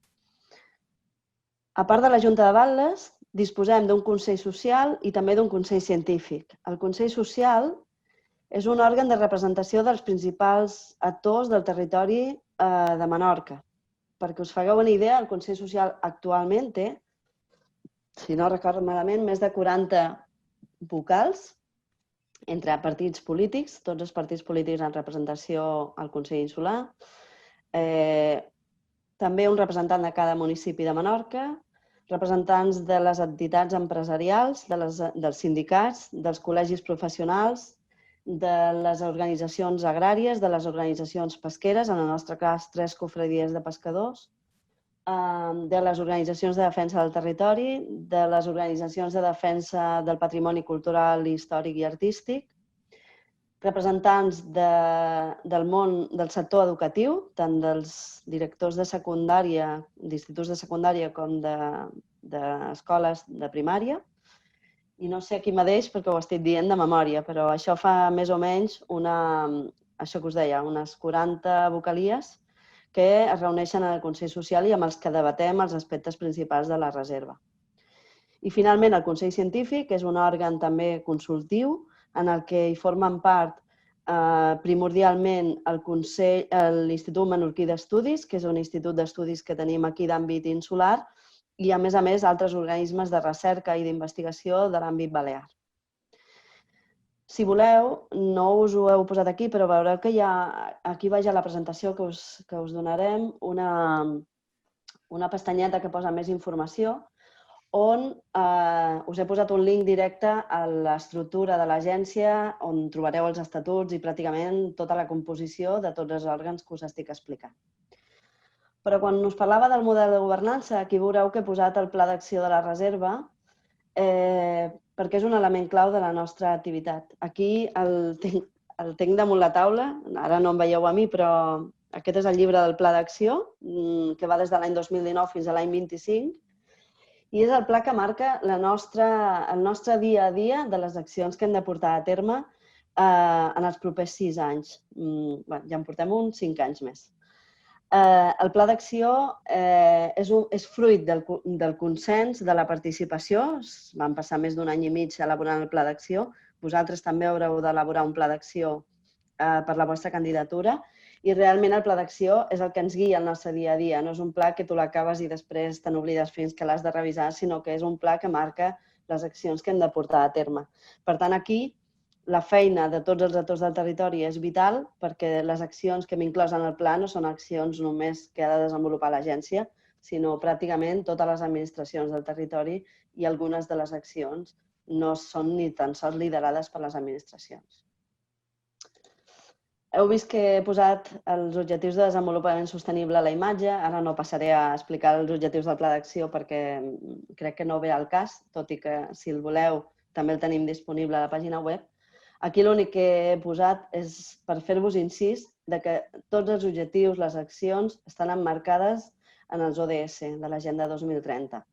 A part de la junta de Batles, disposem d'un Consell Social i també d'un Consell Científic. El Consell Social és un òrgan de representació dels principals actors del territori de Menorca. Perquè us fagueu una idea, el Consell Social actualment té, si no recordo malament, més de 40 vocals entre partits polítics, tots els partits polítics en representació al Consell Insular, també un representant de cada municipi de Menorca, representants de les entitats empresarials, dels sindicats, dels col·legis professionals, de les organitzacions agràries, de les organitzacions pesqueres, en el nostre cas 3 cofradies de pescadors, de les organitzacions de defensa del territori, de les organitzacions de defensa del patrimoni cultural, històric i artístic, representants del món del sector educatiu, tant dels directors de secundària, d'instituts de secundària com d'escoles de primària. I no sé aquí mateix perquè ho estic dient de memòria, però això fa més o menys això que us deia, unes 40 vocalies que es reuneixen en el Consell Social i amb els que debatem els aspectes principals de la reserva. I finalment el Consell Científic, que és un òrgan també consultiu en el que hi formen part primordialment l'Institut Menorquí d'Estudis, que és un institut d'estudis que tenim aquí d'àmbit insular, i, a més, altres organismes de recerca i d'investigació de l'àmbit balear. Si voleu, no us ho heu posat aquí, però veureu que hi ha, aquí baix a la presentació que us donarem, una pestanyeta que posa més informació, on us he posat un link directe a l'estructura de l'agència, on trobareu els estatuts i pràcticament tota la composició de tots els òrgans que us estic explicant. Però quan us parlava del model de governança, aquí veureu que he posat el pla d'acció de la reserva perquè és un element clau de la nostra activitat. Aquí el tinc damunt la taula, ara no em veieu a mi, però aquest és el llibre del pla d'acció, que va des de l'any 2019 fins a l'any 25, i és el pla que marca el nostre dia a dia de les accions que hem de portar a terme en els propers 6 anys. Ja en portem uns 5 anys més. El pla d'acció és fruit del consens, de la participació. Van passar més d'un any i mig elaborant el pla d'acció. Vosaltres també haureu d'elaborar un pla d'acció per la vostra candidatura i realment el pla d'acció és el que ens guia el nostre dia a dia. No és un pla que tu l'acabes i després te n'oblides fins que l'has de revisar, sinó que és un pla que marca les accions que hem de portar a terme. Per tant, aquí la feina de tots els actors del territori és vital perquè les accions que hem inclòs en el pla no són accions només que ha de desenvolupar l'agència, sinó pràcticament totes les administracions del territori i algunes de les accions no són ni tan sols liderades per les administracions. Heu vist que he posat els objectius de desenvolupament sostenible a la imatge. Ara no passaré a explicar els objectius del pla d'acció perquè crec que no ve al cas, tot i que si el voleu també el tenim disponible a la pàgina web. Aquí l'únic que he posat és per fer-vos incís que tots els objectius, les accions, estan emmarcades en els ODS de l'Agenda 2030,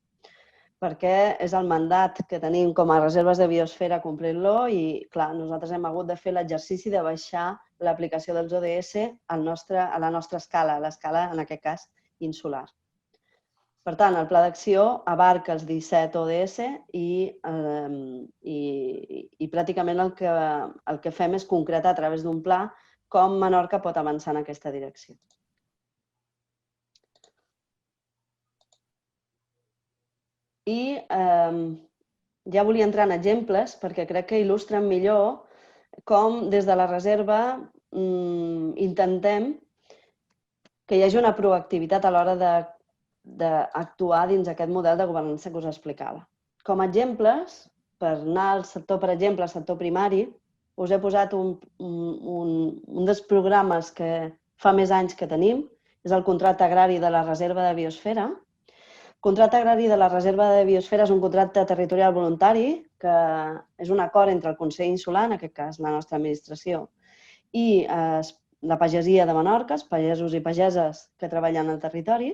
perquè és el mandat que tenim com a reserves de biosfera complir-lo i, clar, nosaltres hem hagut de fer l'exercici de baixar l'aplicació dels ODS a la nostra escala, a l'escala, en aquest cas, insular. Per tant, el pla d'acció abarca els 17 ODS i pràcticament el que fem és concretar a través d'un pla com Menorca pot avançar en aquesta direcció. I ja volia entrar en exemples perquè crec que il·lustren millor com des de la reserva intentem que hi hagi una proactivitat a l'hora d'actuar dins aquest model de governança que us explicava. Com a exemples, per anar al sector, per exemple, al sector primari, us he posat un dels programes que fa més anys que tenim, és el contracte agrari de la Reserva de Biosfera. El contracte agrari de la Reserva de Biosfera és un contracte territorial voluntari que és un acord entre el Consell Insular, en aquest cas la nostra administració, i la pagesia de Menorca, els pagesos i pageses que treballen al territori,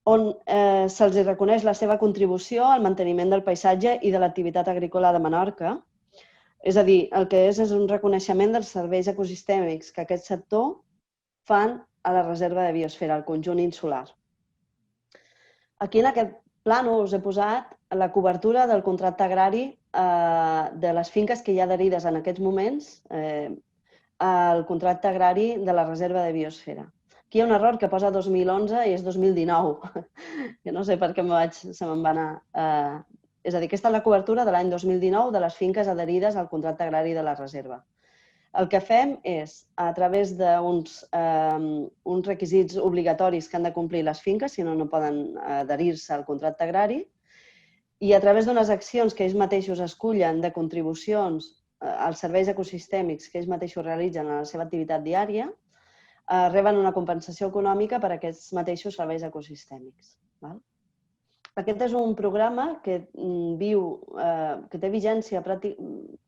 on se'ls reconeix la seva contribució al manteniment del paisatge i de l'activitat agrícola de Menorca. És a dir, el que és un reconeixement dels serveis ecosistèmics que aquest sector fan a la Reserva de Biosfera, al conjunt insular. Aquí en aquest plànol us he posat la cobertura del contracte agrari de les finques que hi ha adherides en aquests moments al contracte agrari de la Reserva de Biosfera. Aquí hi ha un error que posa 2011 i és 2019, que no sé per què se me'n va anar. És a dir, aquesta és la cobertura de l'any 2019 de les finques adherides al contracte agrari de la reserva. El que fem és, a través d'uns requisits obligatoris que han de complir les finques, si no, no poden adherir-se al contracte agrari, i a través d'unes accions que ells mateixos escullen de contribucions als serveis ecosistèmics que ells mateixos realitzen en la seva activitat diària, reben una compensació econòmica per a aquests mateixos serveis ecosistèmics. Aquest és un programa que té vigència, té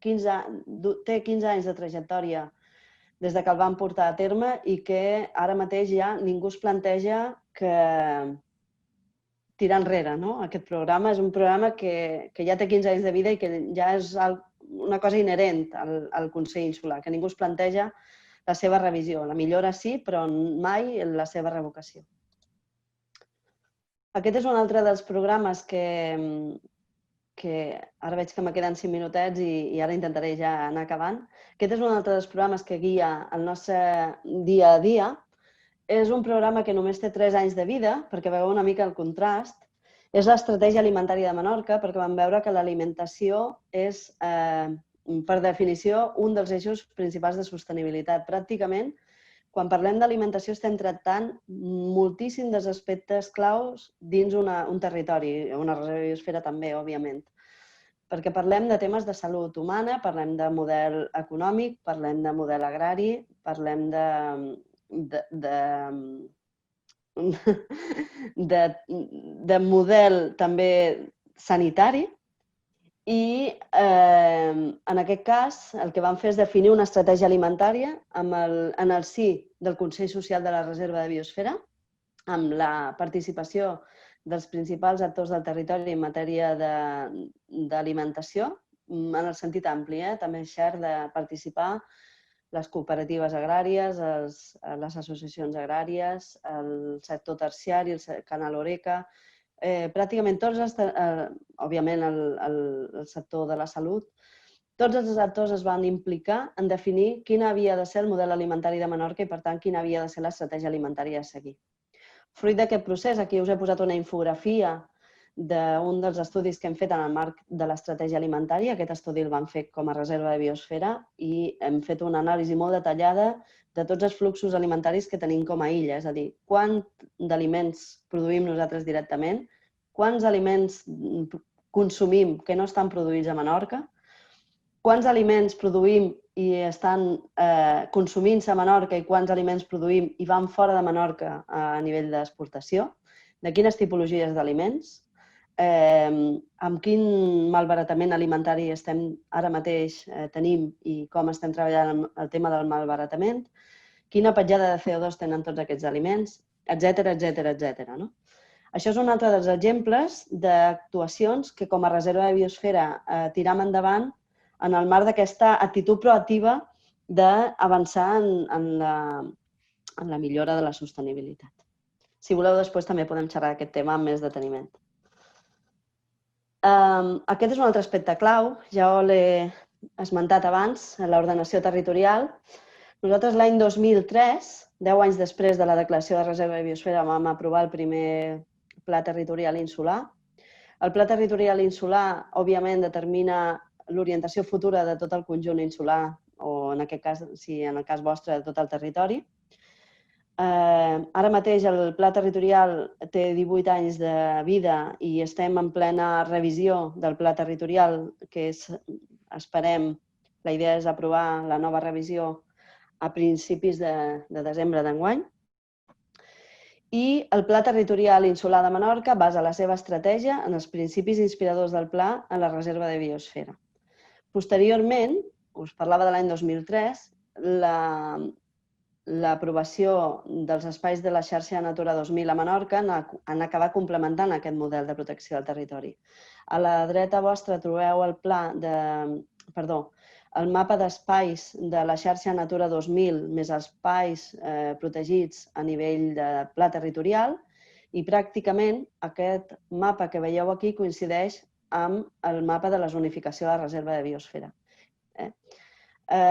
15 anys de trajectòria des que el van portar a terme i que ara mateix ja ningú es planteja tirar enrere. Aquest programa és un programa que ja té 15 anys de vida i que ja és una cosa inherent al Consell Insular, que ningú es planteja la seva revisió. La millora sí, però mai la seva revocació. Aquest és un altre dels programes que ara veig que me queden 5 minutets i ara intentaré ja anar acabant. Aquest és un altre dels programes que guia el nostre dia a dia. És un programa que només té 3 anys de vida, perquè veieu una mica el contrast. És l'estratègia alimentària de Menorca, perquè vam veure que l'alimentació és, per definició, un dels eixos principals de sostenibilitat. Pràcticament, quan parlem d'alimentació estem tractant moltíssim dels aspectes claus dins un territori, una reserva de biosfera també, òbviament. Perquè parlem de temes de salut humana, parlem de model econòmic, parlem de model agrari, parlem de model també sanitari. I en aquest cas el que vam fer és definir una estratègia alimentària en el si del Consell Social de la Reserva de Biosfera, amb la participació dels principals actors del territori en matèria d'alimentació, en el sentit ampli. També és cert de participar les cooperatives agràries, les associacions agràries, el sector terciari, el Canal Horeca, pràcticament tots, òbviament el sector de la salut, tots els actors es van implicar en definir quin havia de ser el model alimentari de Menorca i, per tant, quina havia de ser l'estratègia alimentària a seguir. Fruit d'aquest procés, aquí us he posat una infografia d'un dels estudis que hem fet en el marc de l'estratègia alimentària. Aquest estudi el vam fer com a reserva de biosfera i hem fet una anàlisi molt detallada de tots els fluxos alimentaris que tenim com a illa, és a dir, quant d'aliments produïm nosaltres directament, quants aliments consumim que no estan produïts a Menorca, quants aliments produïm i estan consumint-se a Menorca i quants aliments produïm i van fora de Menorca a nivell d'exportació, de quines tipologies d'aliments, amb quin malbaratament alimentari ara mateix tenim i com estem treballant el tema del malbaratament, quina petjada de CO2 tenen tots aquests aliments, etcètera. Això és un altre dels exemples d'actuacions que com a reserva de biosfera tiram endavant en el marc d'aquesta actitud proactiva d'avançar en la millora de la sostenibilitat. Si voleu, després també podem xerrar d'aquest tema amb més deteniment. Aquest és un altre aspecte clau, ja l'he esmentat abans, l'ordenació territorial. Nosaltres l'any 2003, 10 anys després de la declaració de reserva de biosfera, vam aprovar el primer Pla Territorial Insular. El Pla Territorial Insular, òbviament, determina l'orientació futura de tot el conjunt insular, o en aquest cas, si en el cas vostre, de tot el territori. Ara mateix el Pla Territorial té 18 anys de vida i estem en plena revisió del Pla Territorial, que esperem, la idea és aprovar la nova revisió a principis de desembre d'enguany. I el Pla Territorial Insular de Menorca basa la seva estratègia en els principis inspiradors del pla en la reserva de biosfera. Posteriorment, us parlava de l'any 2003, l'aprovació dels espais de la xarxa Natura 2000 a Menorca han acabat complementant aquest model de protecció del territori. A la dreta vostra trobeu el mapa d'espais de la xarxa Natura 2000 més espais protegits a nivell de pla territorial i pràcticament aquest mapa que veieu aquí coincideix amb el mapa de la zonificació de la reserva de biosfera.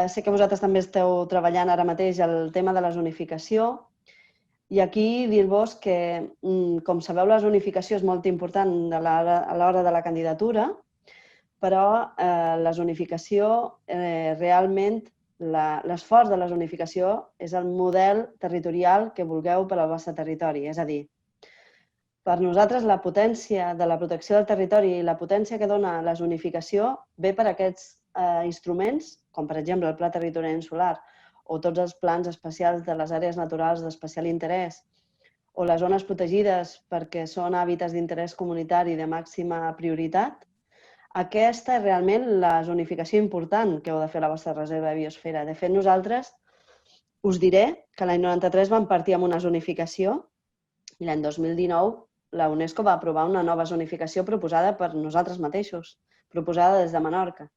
Sé que vosaltres també esteu treballant ara mateix el tema de la zonificació i aquí dir-vos que, com sabeu, la zonificació és molt important a l'hora de la candidatura, però la zonificació, realment, l'esforç de la zonificació és el model territorial que vulgueu per al vostre territori. És a dir, per nosaltres la potència de la protecció del territori i la potència que dona la zonificació ve per aquests instruments, com per exemple el Pla Territorial Insular o tots els plans especials de les àrees naturals d'especial interès o les zones protegides perquè són hàbitats d'interès comunitari de màxima prioritat. Aquesta és realment la zonificació important que heu de fer a la vostra reserva de biosfera. De fet, nosaltres us diré que l'any 93 vam partir amb una zonificació i l'any 2019 la UNESCO va aprovar una nova zonificació proposada per nosaltres mateixos, proposada des de Menorca.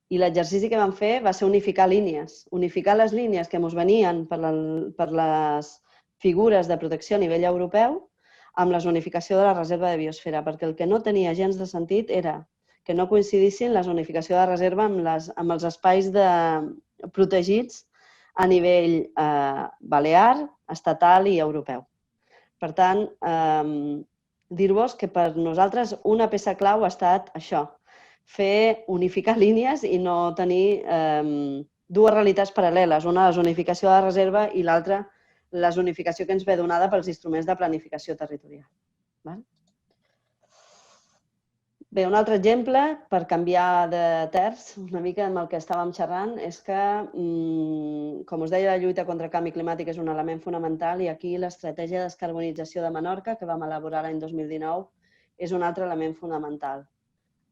I l'exercici que vam fer va ser unificar línies. Unificar les línies que ens venien per les figures de protecció a nivell europeu amb la zonificació de la reserva de biosfera, perquè el que no tenia gens de sentit era que no coincidissin la zonificació de reserva amb els espais protegits a nivell balear, estatal i europeu. Per tant, dir-vos que per nosaltres una peça clau ha estat això, unificar línies i no tenir dues realitats paral·leles, una la zonificació de la reserva i l'altra la zonificació que ens ve donada pels instruments de planificació territorial. Bé, un altre exemple, per canviar de terç, una mica amb el que estàvem xerrant, és que, com us deia, la lluita contra el canvi climàtic és un element fonamental i aquí l'estratègia de descarbonització de Menorca, que vam elaborar l'any 2019, és un altre element fonamental.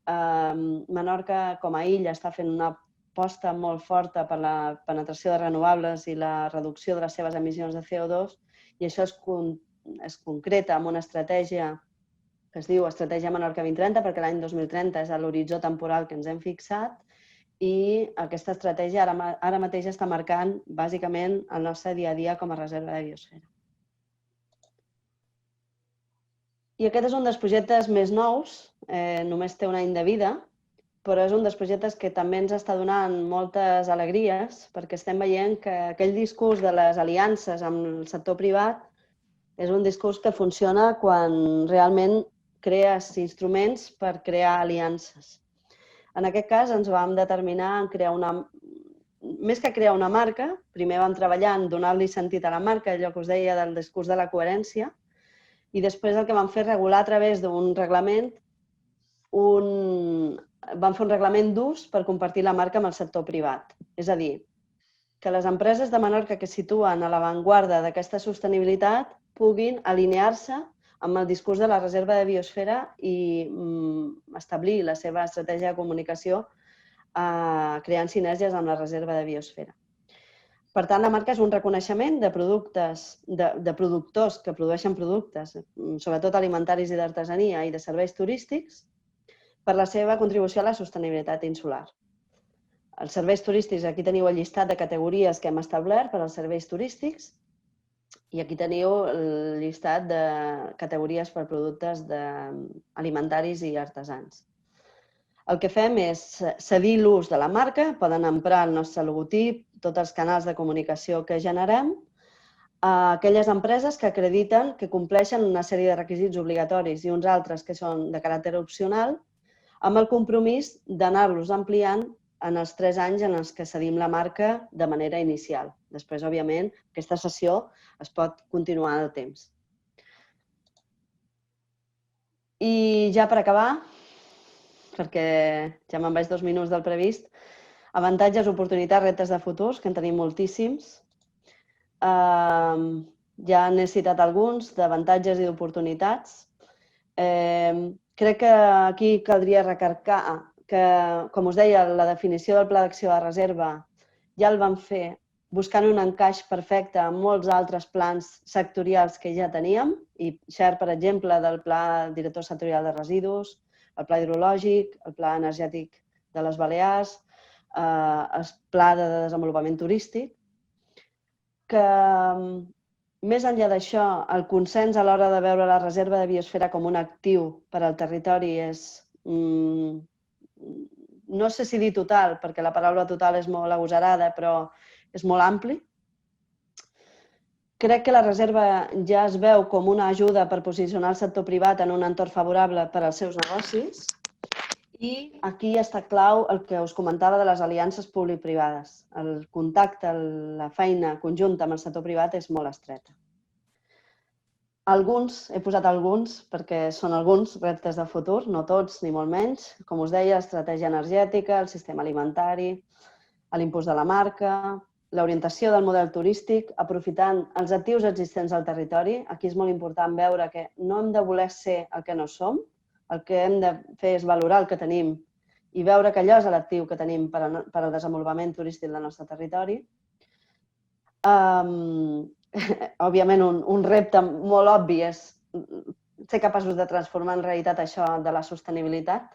Menorca, com a illa, està fent una aposta molt forta per la penetració de renovables i la reducció de les seves emissions de CO2 i això es concreta amb una estratègia que es diu Estratègia Menorca 2030, perquè l'any 2030 és l'horitzó temporal que ens hem fixat i aquesta estratègia ara mateix està marcant bàsicament el nostre dia a dia com a reserva de biosfera. I aquest és un dels projectes més nous, només té un any de vida, però és un dels projectes que també ens està donant moltes alegries perquè estem veient que aquell discurs de les aliances amb el sector privat és un discurs que funciona quan realment crees instruments per crear aliances. En aquest cas ens vam determinar en crear més que crear una marca, primer vam treballar en donar-li sentit a la marca, allò que us deia del discurs de la coherència, i després el que vam fer és regular a través d'un reglament, vam fer un reglament d'ús per compartir la marca amb el sector privat. És a dir, que les empreses de Menorca que es situen a l'avantguarda d'aquesta sostenibilitat puguin alinear-se amb el discurs de la reserva de biosfera i establir la seva estratègia de comunicació creant sinergies amb la reserva de biosfera. Per tant, la marca és un reconeixement de productors que produeixen productes, sobretot alimentaris i d'artesania i de serveis turístics, per la seva contribució a la sostenibilitat insular. Els serveis turístics, aquí teniu el llistat de categories que hem establert per als serveis turístics i aquí teniu el llistat de categories per productes alimentaris i artesans. El que fem és cedir l'ús de la marca, poden emprar el nostre logotip, tots els canals de comunicació que generem, a aquelles empreses que acrediten que compleixen una sèrie de requisits obligatoris i uns altres que són de caràcter opcional, amb el compromís d'anar-los ampliant en els 3 anys en els que cedim la marca de manera inicial. Després, òbviament, aquesta cessió es pot continuar en el temps. I ja per acabar, perquè ja me'n vaig 2 minuts del previst, avantatges, oportunitats, reptes de futurs, que en tenim moltíssims. Ja n'he citat alguns, d'avantatges i d'oportunitats. Crec que aquí caldria recarregar que, com us deia, la definició del pla d'acció de reserva ja el vam fer buscant un encaix perfecte amb molts altres plans sectorials que ja teníem, i xert, per exemple, del Pla Director Sectorial de Residus, el Pla Hidrològic, el Pla Energètic de les Balears, el Pla de Desenvolupament Turístic, que més enllà d'això, el consens a l'hora de veure la reserva de biosfera com un actiu per al territori és, no sé si dir total, perquè la paraula total és molt agosarada, però és molt ampli. Crec que la reserva ja es veu com una ajuda per posicionar el sector privat en un entorn favorable per als seus negocis. I aquí està clau el que us comentava de les aliances públic-privades. El contacte, la feina conjunta amb el sector privat és molt estreta. He posat alguns perquè són alguns reptes de futur, no tots ni molt menys. Com us deia, l'estratègia energètica, el sistema alimentari, l'impuls de la marca, l'orientació del model turístic, aprofitant els actius existents al territori. Aquí és molt important veure que no hem de voler ser el que no som, el que hem de fer és valorar el que tenim i veure que allò és l'actiu que tenim per al desenvolupament turístic del nostre territori. Òbviament, un repte molt obvi és ser capaços de transformar en realitat això de la sostenibilitat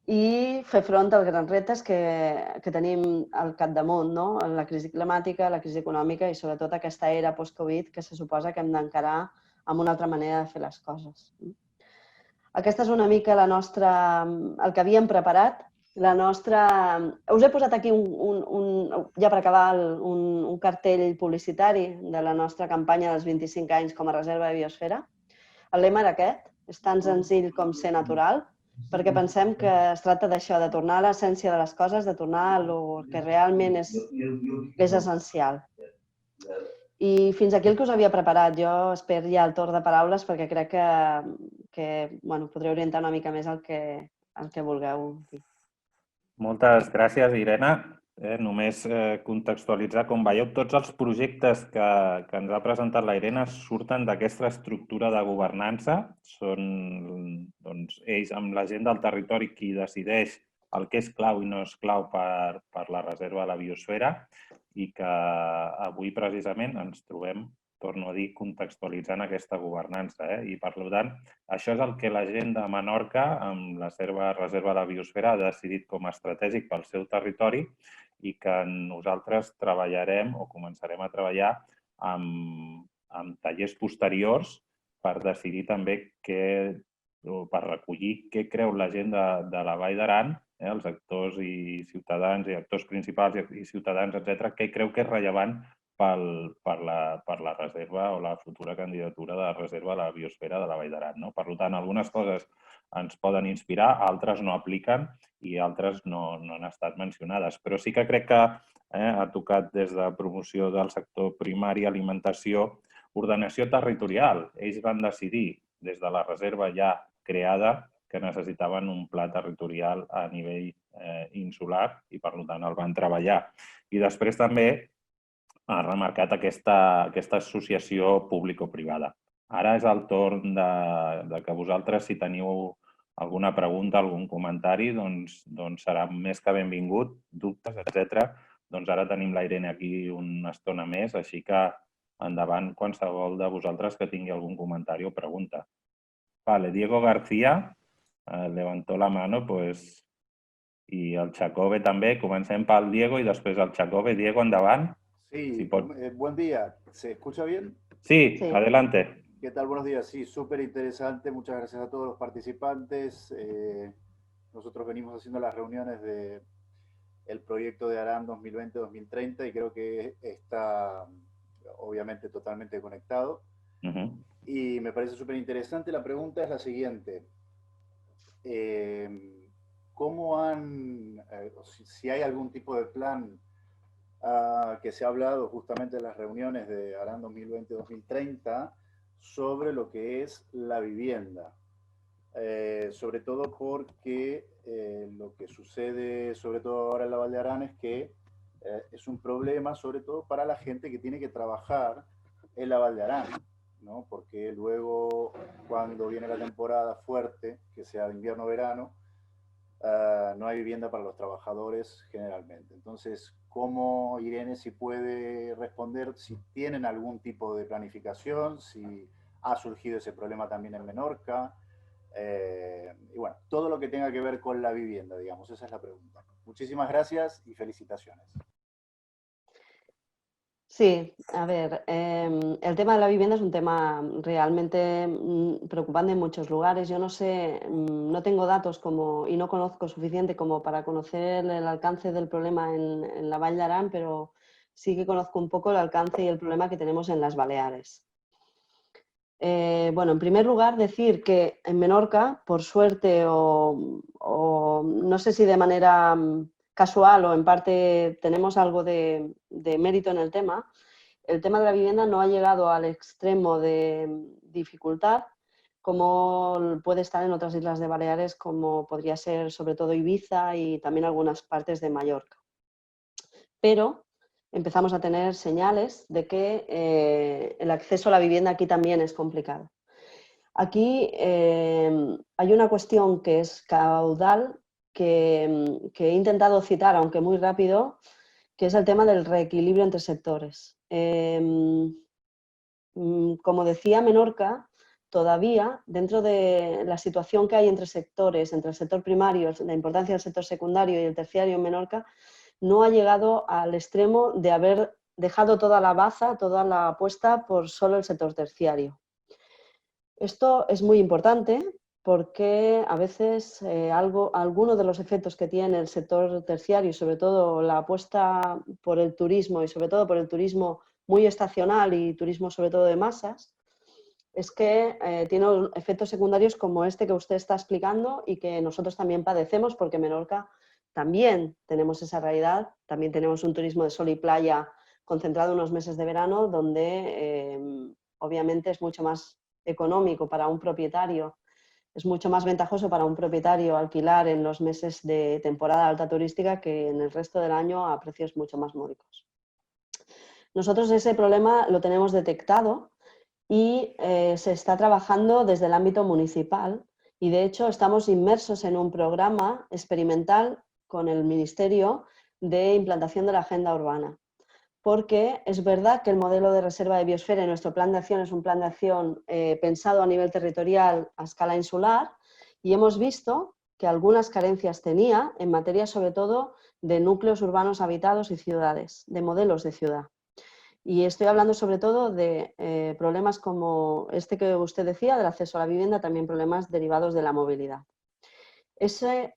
i fer front als grans reptes que tenim al capdamunt, no? La crisi climàtica, la crisi econòmica i sobretot aquesta era post-Covid que se suposa que hem d'encarar amb una altra manera de fer les coses. Aquesta és una mica el que havíem preparat. Us he posat aquí, ja per acabar, un cartell publicitari de la nostra campanya dels 25 anys com a reserva de biosfera. El lema era aquest, és tan senzill com ser natural, perquè pensem que es tracta d'això, de tornar a l'essència de les coses, de tornar a el que realment és essencial. I fins aquí el que us havia preparat. Jo espero ja el torn de paraules perquè crec que podré orientar una mica més el que vulgueu dir. Moltes gràcies, Irene. Només contextualitzar, com veieu, tots els projectes que ens ha presentat la Irene surten d'aquesta estructura de governança. Són ells amb la gent del territori qui decideix el que és clau i no és clau per la reserva de la biosfera i que avui precisament ens trobem, torno a dir, contextualitzant aquesta governança. I per tant, això és el que la gent de Menorca, amb la seva reserva de la biosfera, ha decidit com a estratègic pel seu territori i que nosaltres treballarem o començarem a treballar amb tallers posteriors per decidir també per recollir què creu la gent de la Vall d'Aran, els actors i ciutadans i actors principals i ciutadans, etc., què creu que és rellevant per la reserva o la futura candidatura de reserva de la biosfera de la Vall d'Aran. Per tant, algunes coses ens poden inspirar, altres no apliquen i altres no han estat mencionades. Però sí que crec que ha tocat des de promoció del sector primari, alimentació, ordenació territorial. Ells van decidir, des de la reserva ja creada, que necessitaven un pla territorial a nivell insular i, per tant, el van treballar. I després també ha remarcat aquesta associació público-privada. Ara és el torn de que vosaltres, si teniu alguna pregunta, algun comentari, doncs serà més que benvingut, dubtes, etc. Doncs ara tenim la Irene aquí una estona més, així que endavant qualsevol de vosaltres que tingui algun comentari o pregunta. Vale, Diego García levantó la mano, pues, i el Chacove també. Comencem pel Diego i després el Chacove. Diego, endavant. Sí, buen día. ¿Se escucha bien? Sí, adelante. ¿Qué tal? Buenos días. Sí, súper interesante. Muchas gracias a todos los participantes. Nosotros venimos haciendo las reuniones del proyecto de ARAN 2020-2030 y creo que obviamente totalmente conectado. Y me parece súper interesante. La pregunta es la siguiente. ¿Cómo si hay algún tipo de plan que se ha hablado justamente en las reuniones de ARAN 2020-2030 sobre lo que es la vivienda? Sobre todo porque lo que sucede, sobre todo ahora en la Val de Arán, es que es un problema, sobre todo para la gente que tiene que trabajar en la Val de Arán, ¿no? Porque luego, cuando viene la temporada fuerte, que sea de invierno-verano, no hay vivienda para los trabajadores generalmente. Entonces, ¿cómo, Irene, si puede responder si tienen algún tipo de planificación, si ha surgido ese problema también en Menorca? Y bueno, todo lo que tenga que ver con la vivienda, digamos, esa es la pregunta. Muchísimas gracias y felicitaciones. Sí, a ver, el tema de la vivienda es un tema realmente preocupante en muchos lugares. Yo no sé, no tengo datos y no conozco suficiente como para conocer el alcance del problema en la Vall d'Aran, pero sí que conozco un poco el alcance y el problema que tenemos en las Baleares. Bueno, en primer lugar, decir que en Menorca, por suerte o no sé si de manera casual o en parte tenemos algo de mérito en el tema de la vivienda no ha llegado al extremo de dificultad como puede estar en otras islas de Baleares, como podría ser sobre todo Ibiza y también algunas partes de Mallorca. Pero empezamos a tener señales de que el acceso a la vivienda aquí también es complicado. Aquí hay una cuestión que es caudal que he intentado citar, aunque muy rápido, que es el tema del reequilibrio entre sectores. Como decía, Menorca todavía, dentro de la situación que hay entre sectores, entre el sector primario, la importancia del sector secundario y el terciario en Menorca, no ha llegado al extremo de haber dejado toda la baza, toda la apuesta por solo el sector terciario. Esto es muy importante porque a veces algunos de los efectos que tiene el sector terciario, sobre todo la apuesta por el turismo y sobre todo por el turismo muy estacional y turismo sobre todo de masas, es que tiene efectos secundarios como este que usted está explicando y que nosotros también padecemos porque en Menorca también tenemos esa realidad, también tenemos un turismo de sol y playa concentrado en unos meses de verano donde obviamente es mucho más económico para un propietario, es mucho más ventajoso para un propietario alquilar en los meses de temporada alta turística que en el resto del año a precios mucho más módicos. Nosotros ese problema lo tenemos detectado y se está trabajando desde el ámbito municipal y de hecho estamos inmersos en un programa experimental con el Ministerio de implantación de la agenda urbana. Porque es verdad que el modelo de reserva de biosfera en nuestro plan de acción es un plan de acción pensado a nivel territorial a escala insular y hemos visto que algunas carencias tenía en materia sobre todo de núcleos urbanos habitados y ciudades, de modelos de ciudad. Y estoy hablando sobre todo de problemas como este que usted decía, del acceso a la vivienda, también problemas derivados de la movilidad. Esa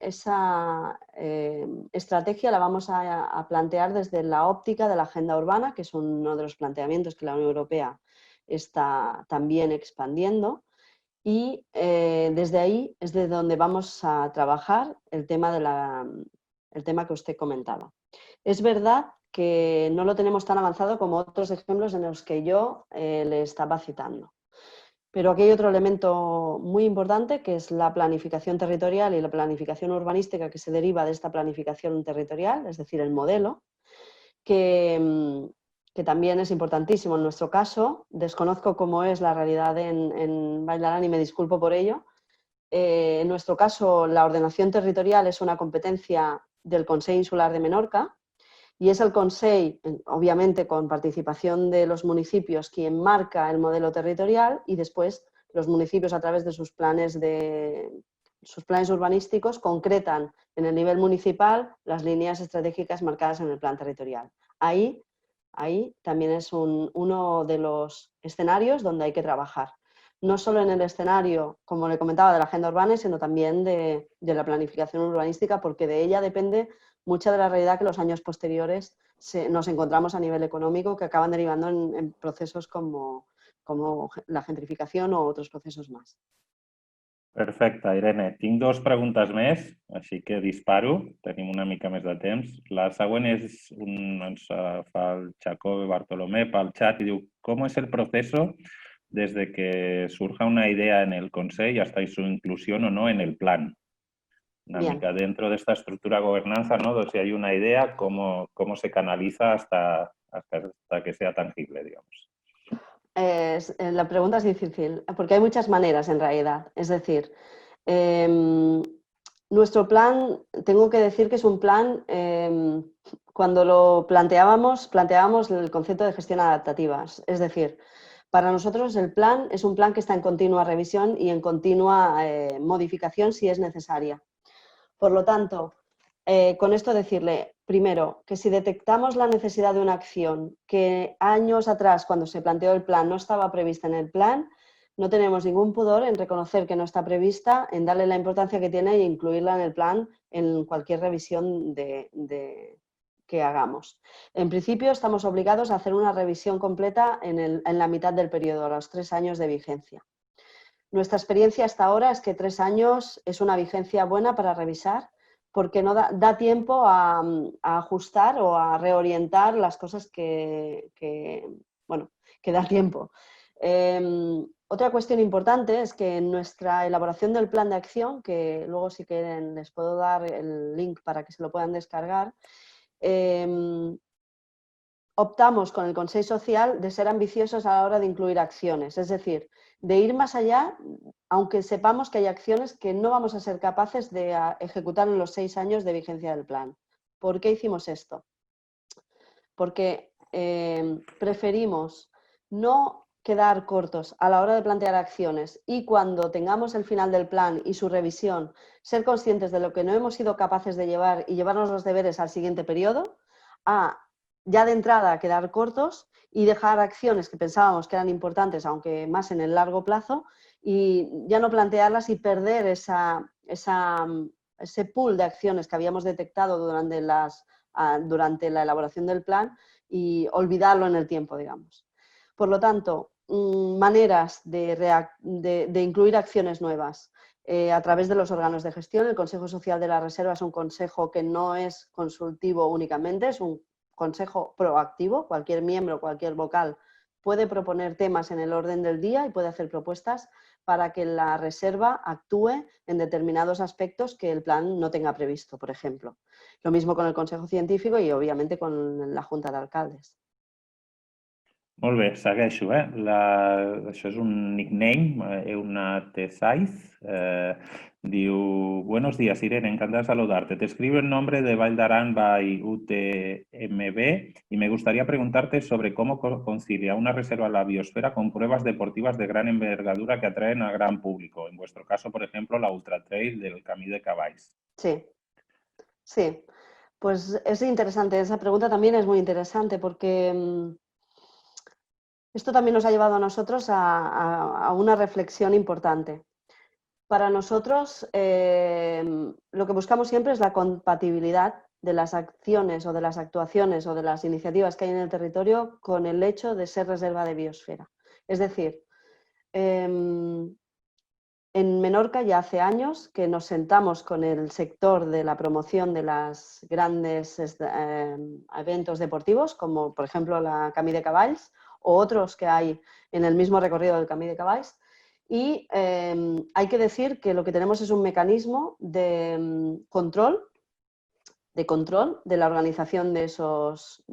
estrategia la vamos a plantear desde la óptica de la agenda urbana, que es uno de los planteamientos que la Unión Europea está también expandiendo, y desde ahí es de donde vamos a trabajar el tema que usted comentaba. Es verdad que no lo tenemos tan avanzado como otros ejemplos en los que yo le estaba citando. Pero aquí hay otro elemento muy importante que es la planificación territorial y la planificación urbanística que se deriva de esta planificación territorial, es decir, el modelo, que también es importantísimo. En nuestro caso, desconozco cómo es la realidad en Vall d'Aran y me disculpo por ello. En nuestro caso, la ordenación territorial es una competencia del Consell Insular de Menorca, y es el Consell, obviamente con participación de los municipios, quien marca el modelo territorial y después los municipios a través de sus planes urbanísticos concretan en el nivel municipal las líneas estratégicas marcadas en el plan territorial. Ahí también es uno de los escenarios donde hay que trabajar. No solo en el escenario, como le comentaba, de la agenda urbana, sino también de la planificación urbanística, porque de ella depende mucha de la realidad que los años posteriores nos encontramos a nivel económico, que acaban derivando en procesos como la gentrificación o otros procesos más. Perfecte, Irene. Tinc 2 preguntes més, així que disparo. Tenim una mica més de temps. La següent ens fa el Jacob Bartolomé pel xat i diu: ¿Cómo es el proceso desde que surja una idea en el Consell hasta su inclusión o no en el plan? Una mica dentro de esta estructura de gobernanza, ¿no? Si hay una idea, ¿cómo se canaliza hasta que sea tangible, digamos? La pregunta es difícil, porque hay muchas maneras en realidad. Es decir, nuestro plan, tengo que decir que es un plan, cuando lo planteábamos el concepto de gestión adaptativa. Es decir, para nosotros el plan es un plan que está en continua revisión y en continua modificación si es necesaria. Por lo tanto, con esto decirle, primero, que si detectamos la necesidad de una acción que años atrás, cuando se planteó el plan, no estaba prevista en el plan, no tenemos ningún pudor en reconocer que no está prevista, en darle la importancia que tiene e incluirla en el plan en cualquier revisión que hagamos. En principio, estamos obligados a hacer una revisión completa en la mitad del periodo, a los 3 años de vigencia. Nuestra experiencia hasta ahora es que 3 años es una vigencia buena para revisar, porque no da tiempo a ajustar o a reorientar las cosas que da tiempo. Otra cuestión importante es que en nuestra elaboración del plan de acción, que luego si quieren les puedo dar el link para que se lo puedan descargar, optamos con el Consell Social de ser ambiciosos a la hora de incluir acciones, es decir, de ir más allá, aunque sepamos que hay acciones que no vamos a ser capaces de ejecutar en los 6 años de vigencia del plan. ¿Por qué hicimos esto? Porque preferimos no quedar cortos a la hora de plantear acciones y cuando tengamos el final del plan y su revisión, ser conscientes de lo que no hemos sido capaces de llevar y llevarnos los deberes al siguiente periodo, ya de entrada quedar cortos y dejar acciones que pensábamos que eran importantes, aunque más en el largo plazo, y ya no plantearlas y perder ese pool de acciones que habíamos detectado durante la elaboración del plan y olvidarlo en el tiempo, digamos. Por lo tanto, maneras de incluir acciones nuevas a través de los órganos de gestión. El Consejo Social de la Reserva es un consejo que no es consultivo únicamente, es un consejo proactivo. Cualquier miembro, cualquier vocal puede proponer temas en el orden del día y puede hacer propuestas para que la reserva actúe en determinados aspectos que el plan no tenga previsto, por ejemplo. Lo mismo con el Consejo Científico y obviamente con la Junta de Alcaldes. Molt bé, segueixo. Això és un nickname, Euna Tesaiz. Diu: Buenos días, Irene, encantada de saludarte. Te escribo en nombre de Vall d'Aran by UTMB y me gustaría preguntarte sobre cómo conciliar una reserva a la biosfera con pruebas deportivas de gran envergadura que atraen al gran público. En vuestro caso, por ejemplo, la Ultra Trail del Camí de Cavalls. Sí. Pues es interesante. Esa pregunta también es muy interesante porque esto también nos ha llevado a nosotros a una reflexión importante. Para nosotros, lo que buscamos siempre es la compatibilidad de las acciones o de las actuaciones o de las iniciativas que hay en el territorio con el hecho de ser reserva de biosfera. Es decir, en Menorca ya hace años que nos sentamos con el sector de la promoción de los grandes eventos deportivos, como por ejemplo la Camí de Cavalls o otros que hay en el mismo recorrido del Camí de Cavalls. Y hay que decir que lo que tenemos es un mecanismo de control de la organización de esos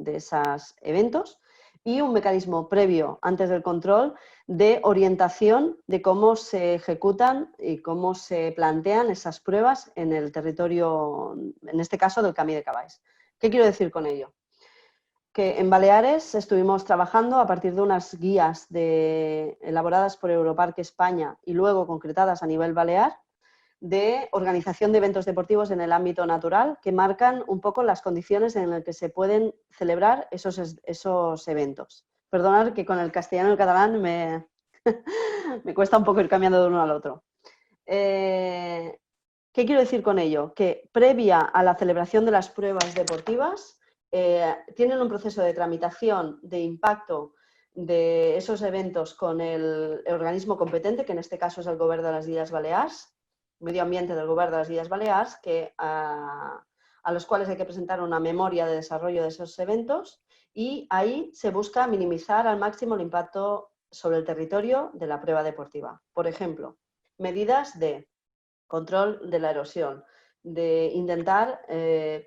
eventos y un mecanismo previo, antes del control, de orientación de cómo se ejecutan y cómo se plantean esas pruebas en el territorio, en este caso del Camí de Cavalls. ¿Qué quiero decir con ello? Que en Baleares estuvimos trabajando a partir de unas guías elaboradas por Europarque España y luego concretadas a nivel balear de organización de eventos deportivos en el ámbito natural que marcan un poco las condiciones en las que se pueden celebrar esos eventos. Perdonad que con el castellano y el catalán me cuesta un poco ir cambiando de uno al otro. ¿Qué ¿Qué quiero decir con ello? Que previa a la celebración de las pruebas deportivas, tienen un proceso de tramitación de impacto de esos eventos con el organismo competente, que en este caso es el Govern de les Illes Balears, Medio Ambiente del Govern de les Illes Balears, a los cuales hay que presentar una memoria de desarrollo de esos eventos, y ahí se busca minimizar al máximo el impacto sobre el territorio de la prueba deportiva. Por ejemplo, medidas de control de la erosión, de intentar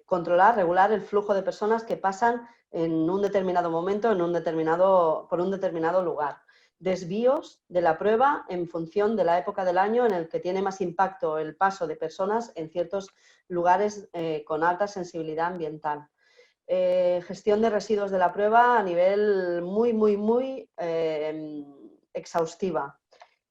controlar, regular el flujo de personas que pasan en un determinado momento por un determinado lugar. Desvíos de la prueba en función de la época del año en el que tiene más impacto el paso de personas en ciertos lugares con alta sensibilidad ambiental. Gestión de residuos de la prueba a nivel muy exhaustiva.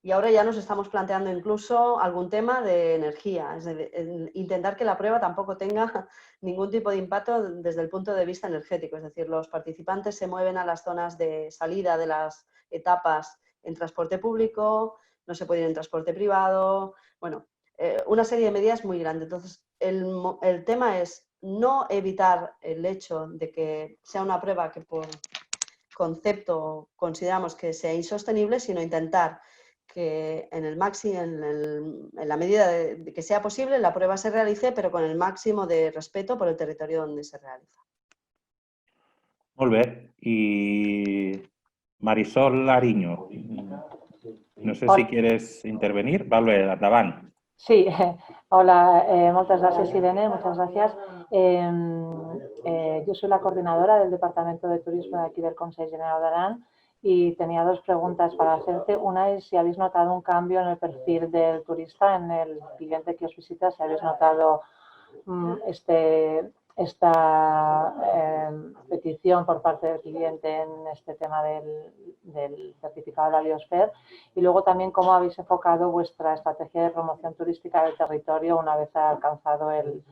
Y ahora ya nos estamos planteando incluso algún tema de energía, es decir, intentar que la prueba tampoco tenga ningún tipo de impacto desde el punto de vista energético. Es decir, los participantes se mueven a las zonas de salida de las etapas en transporte público, no se puede ir en transporte privado, bueno, una serie de medidas muy grandes. Entonces, el tema es no evitar el hecho de que sea una prueba que por concepto consideramos que sea insostenible, sino intentar que en la medida de que sea posible, la prueba se realice, pero con el máximo de respeto por el territorio donde se realiza. Molt bé. I Marisol Ariño, no sé si quieres intervenir. Molt bé, endavant. Sí, hola, muchas gracias Irene, muchas gracias. Yo soy la coordinadora del Departamento de Turismo de aquí del Consell General d'Aran y tenía dos preguntas para hacerte. Una es si habéis notado un cambio en el perfil del turista, en el cliente que os visita, si habéis notado esta petición por parte del cliente en este tema del certificado de la biosfera, y luego también cómo habéis enfocado vuestra estrategia de promoción turística del territorio una vez ha alcanzado el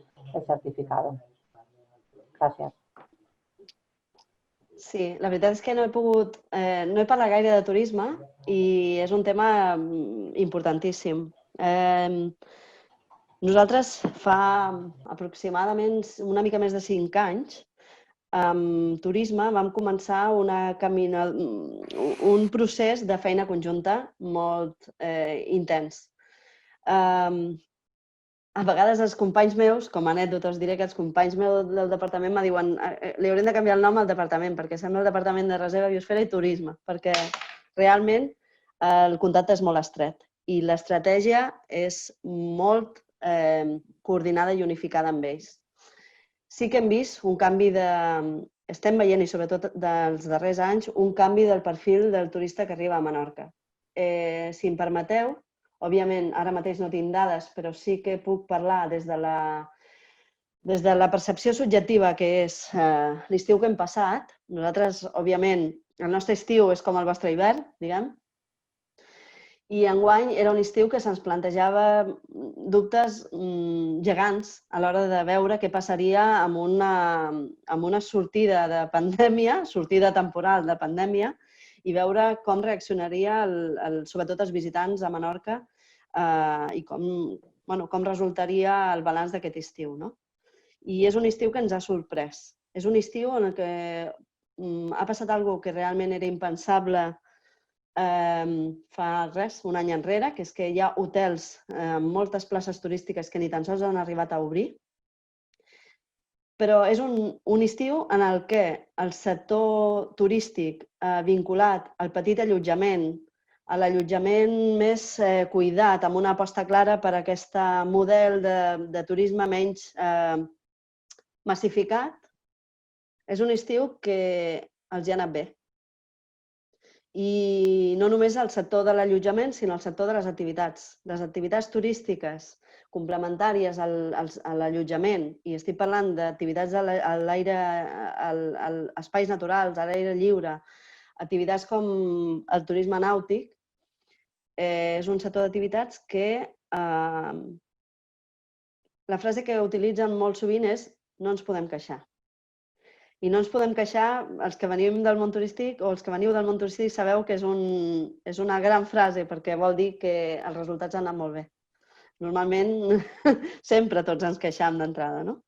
certificado. Gracias. Sí, la veritat és que no he parlat gaire de turisme i és un tema importantíssim. Nosaltres fa aproximadament una mica més de 5 anys, amb turisme vam començar un procés de feina conjunta molt intens. A vegades els companys meus, com a anècdota us diré que els companys meus del departament me diuen li haurem de canviar el nom al departament perquè sembla el Departament de Reserva, Biosfera i Turisme, perquè realment el contacte és molt estret i l'estratègia és molt coordinada i unificada amb ells. Sí que hem vist un canvi estem veient, i sobretot dels darrers anys, un canvi del perfil del turista que arriba a Menorca. Si em permeteu, òbviament, ara mateix no tinc dades, però sí que puc parlar des de la percepció subjectiva, que és l'estiu que hem passat. Nosaltres, òbviament, el nostre estiu és com el vostre hivern, diguem, i enguany era un estiu que se'ns plantejava dubtes gegants a l'hora de veure què passaria amb una sortida de pandèmia, sortida temporal de pandèmia, i veure com reaccionaria sobretot els visitants a Menorca i com resultaria el balanç d'aquest estiu. I és un estiu que ens ha sorprès. És un estiu en què ha passat alguna cosa que realment era impensable fa res, un any enrere, que és que hi ha hotels amb moltes places turístiques que ni tan sols han arribat a obrir. Però és un estiu en el que el sector turístic vinculat al petit allotjament, a l'allotjament més cuidat, amb una aposta clara per aquest model de turisme menys massificat, és un estiu que els hi ha anat bé. I no només al sector de l'allotjament, sinó al sector de les activitats. Les activitats turístiques complementàries a l'allotjament, i estic parlant d'activitats a l'aire, als espais naturals, a l'aire lliure, activitats com el turisme nàutic, és un sector d'activitats que la frase que utilitzen molt sovint és no ens podem queixar. I no ens podem queixar, els que venim del món turístic o els que veniu del món turístic sabeu que és una gran frase perquè vol dir que els resultats han anat molt bé. Normalment, sempre tots ens queixam d'entrada, no?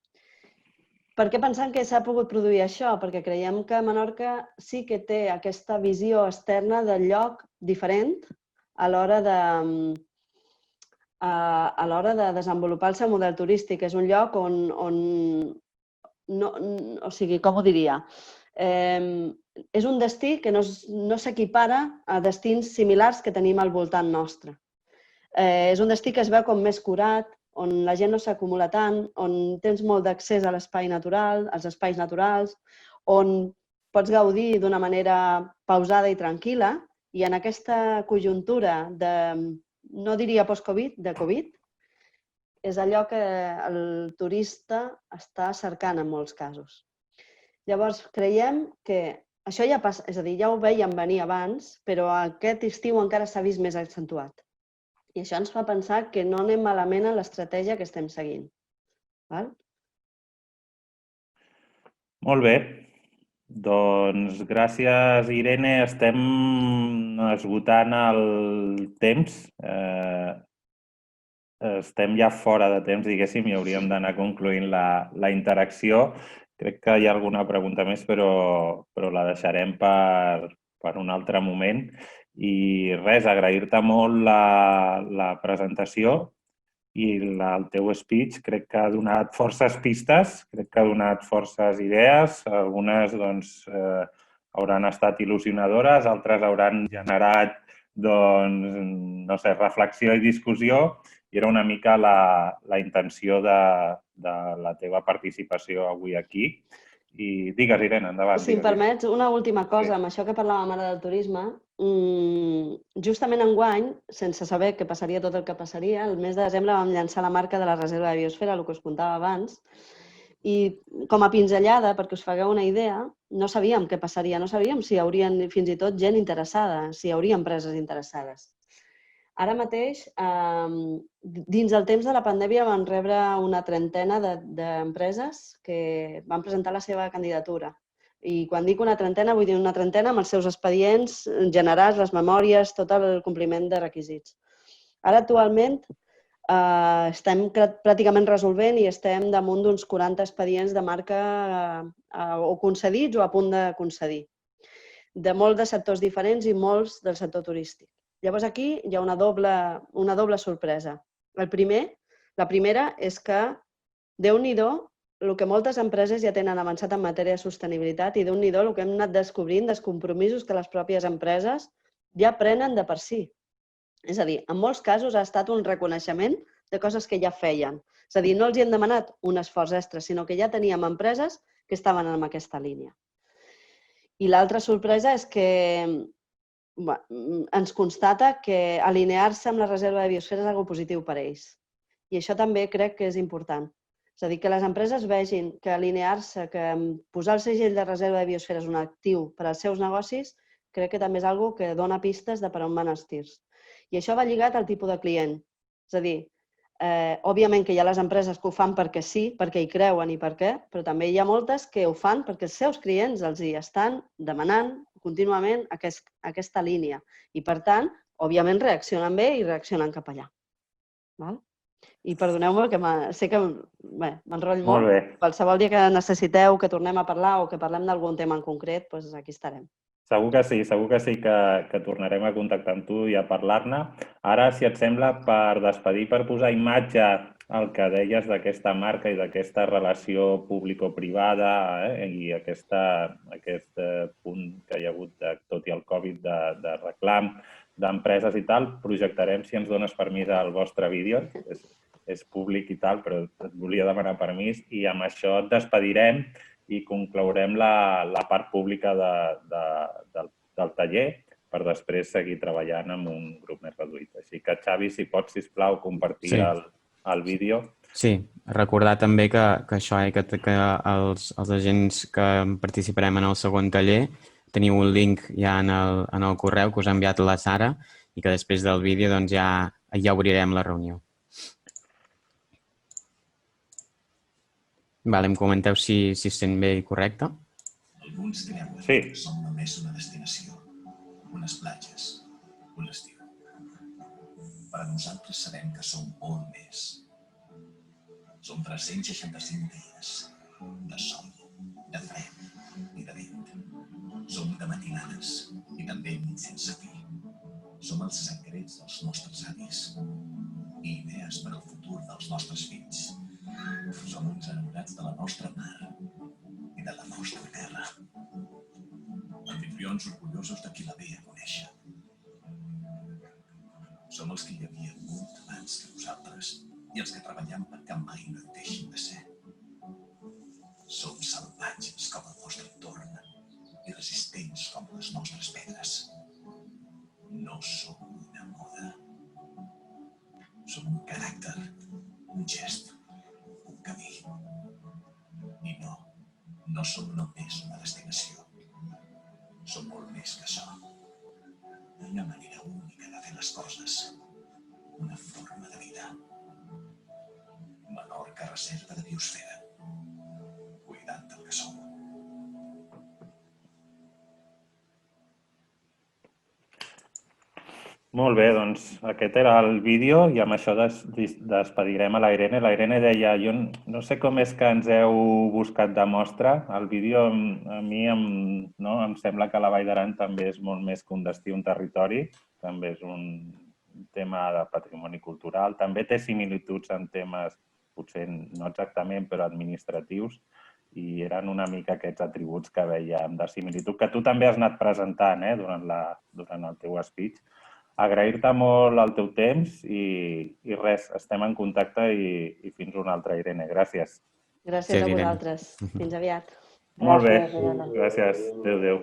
Per què pensem que s'ha pogut produir això? Perquè creiem que Menorca sí que té aquesta visió externa del lloc diferent a l'hora de desenvolupar el seu model turístic. És un lloc on o sigui, com ho diria? És un destí que no s'equipara a destins similars que tenim al voltant nostre. És un destí que es veu com més curat, on la gent no s'acumula tant, on tens molt d'accés a l'espai natural, als espais naturals, on pots gaudir d'una manera pausada i tranquil·la, i en aquesta conjuntura de, no diria post-Covid, de Covid, és allò que el turista està cercant en molts casos. Llavors, creiem que això ja passa, és a dir, ja ho veiem venir abans, però aquest estiu encara s'ha vist més accentuat. I això ens fa pensar que no anem malament en l'estratègia que estem seguint. Molt bé. Doncs gràcies, Irene. Estem esgotant el temps. Estem ja fora de temps, diguéssim, i hauríem d'anar concloent la interacció. Crec que hi ha alguna pregunta més, però la deixarem per un altre moment. I res, agrair-te molt la presentació i el teu speech. Crec que ha donat forces pistes, crec que ha donat forces idees. Algunes hauran estat il·lusionadores, altres hauran generat reflexió i discussió, i era una mica la intenció de la teva participació avui aquí. I digues, Irene, endavant. Si em permets, una última cosa, amb això que parlàvem ara del turisme. Justament enguany, sense saber què passaria tot el que passaria, el mes de desembre vam llançar la marca de la Reserva de Biosfera, el que us contava abans, i com a pinzellada, perquè us fagueu una idea, no sabíem què passaria, no sabíem si hi haurien fins i tot gent interessada, si hi hauria empreses interessades. Ara mateix, dins del temps de la pandèmia, vam rebre una trentena d'empreses que van presentar la seva candidatura. I quan dic una trentena, vull dir una trentena amb els seus expedients generats, les memòries, tot el compliment de requisits. Ara, actualment, estem pràcticament resolvent i estem damunt d'uns 40 expedients de marca o concedits o a punt de concedir, de molts de sectors diferents i molts del sector turístic. Llavors aquí hi ha una doble sorpresa. La primera és que, Déu-n'hi-do, el que moltes empreses ja tenen avançat en matèria de sostenibilitat i Déu-n'hi-do el que hem anat descobrint dels compromisos que les pròpies empreses ja prenen de per si. És a dir, en molts casos ha estat un reconeixement de coses que ja feien. És a dir, no els hi hem demanat un esforç extra, sinó que ja teníem empreses que estaven en aquesta línia. I l'altra sorpresa és que ens constata que alinear-se amb la reserva de biosfera és una cosa positiu per a ells. I això també crec que és important. És a dir, que les empreses vegin que alinear-se, que posar el segell de reserva de biosfera és un actiu per als seus negocis, crec que també és una cosa que dona pistes de per on van els tirs. I això va lligat al tipus de client. És a dir, òbviament que hi ha les empreses que ho fan perquè sí, perquè hi creuen i per què, però també hi ha moltes que ho fan perquè els seus clients els hi estan demanant contínuament aquesta línia. I, per tant, òbviament reaccionen bé i reaccionen cap allà. I perdoneu-me que sé que m'enrotllo molt. Molt bé. Qualsevol dia que necessiteu que tornem a parlar o que parlem d'algun tema en concret, doncs aquí estarem. Segur que sí que tornarem a contactar amb tu i a parlar-ne. Ara, si et sembla, per despedir, per posar imatge al que deies d'aquesta marca i d'aquesta relació público-privada i aquest punt que hi ha hagut, tot i el Covid, de reclam d'empreses i tal, projectarem, si ens dones permís, el vostre vídeo. És públic i tal, però et volia demanar permís i amb això et despedirem i conclourem la part pública del taller per després seguir treballant amb un grup més reduït. Així que, Xavi, si pots, sisplau, compartir el vídeo. Sí, recordar també que això, que els agents que participarem en el segon taller teniu un link ja en el correu que us ha enviat la Sara i que després del vídeo ja obrirem la reunió. Em comenteu si es sent bé i correcte. Alguns creuen que som només una destinació, unes platges, un estiu. però nosaltres sabem que som molt més. Som 365 dies de sol, de fred i de vent. Som de matinades i també nit sense fi. Som els secrets dels nostres avis i idees per al futur dels nostres fills. Som uns enamorats de la nostra mar i de la nostra terra. Anfitrions orgullosos de qui la ve a conèixer. Som els que hi havia molt abans que nosaltres i els que treballem perquè mai no hi deixin de ser. Som salvatges com el nostre entorn i resistents com les nostres pedres. No som una moda. Som un caràcter, un gest, un camí. I no som només una destinació. Som molt més que això. Una manera única de fer les coses. Una forma de vida. Menorca Reserva de Biosfera. Cuidant del que som. Molt bé, doncs aquest era el vídeo i amb això despedirem a la Irene. La Irene deia, jo no sé com és que ens heu buscat de mostra. El vídeo a mi em sembla que la Vall d'Aran també és molt més que un destí, un territori. També és un tema de patrimoni cultural. També té similituds en temes, potser no exactament, però administratius. I eren una mica aquests atributs que veiem de similitud, que tu també has anat presentant durant el teu speech. Agrair-te molt el teu temps i res, estem en contacte i fins una altra, Irene. Gràcies. Gràcies a vosaltres. Fins aviat. Molt bé, gràcies. Adéu.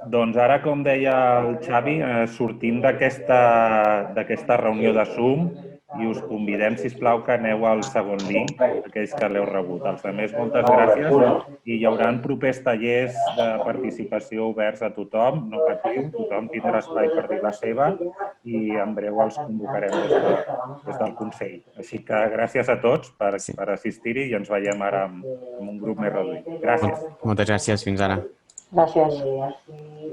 Doncs ara, com deia el Xavi, sortim d'aquesta reunió de Zoom i us convidem, sisplau, que aneu al segon link, aquells que l'heu rebut. Els altres, moltes gràcies. I hi haurà propers tallers de participació oberts a tothom. No patiu, tothom tindrà espai per dir la seva i en breu els convocarem des del Consell. Així que gràcies a tots per assistir-hi i ens veiem ara amb un grup més reduït. Gràcies. Moltes gràcies. Fins ara. Gràcies.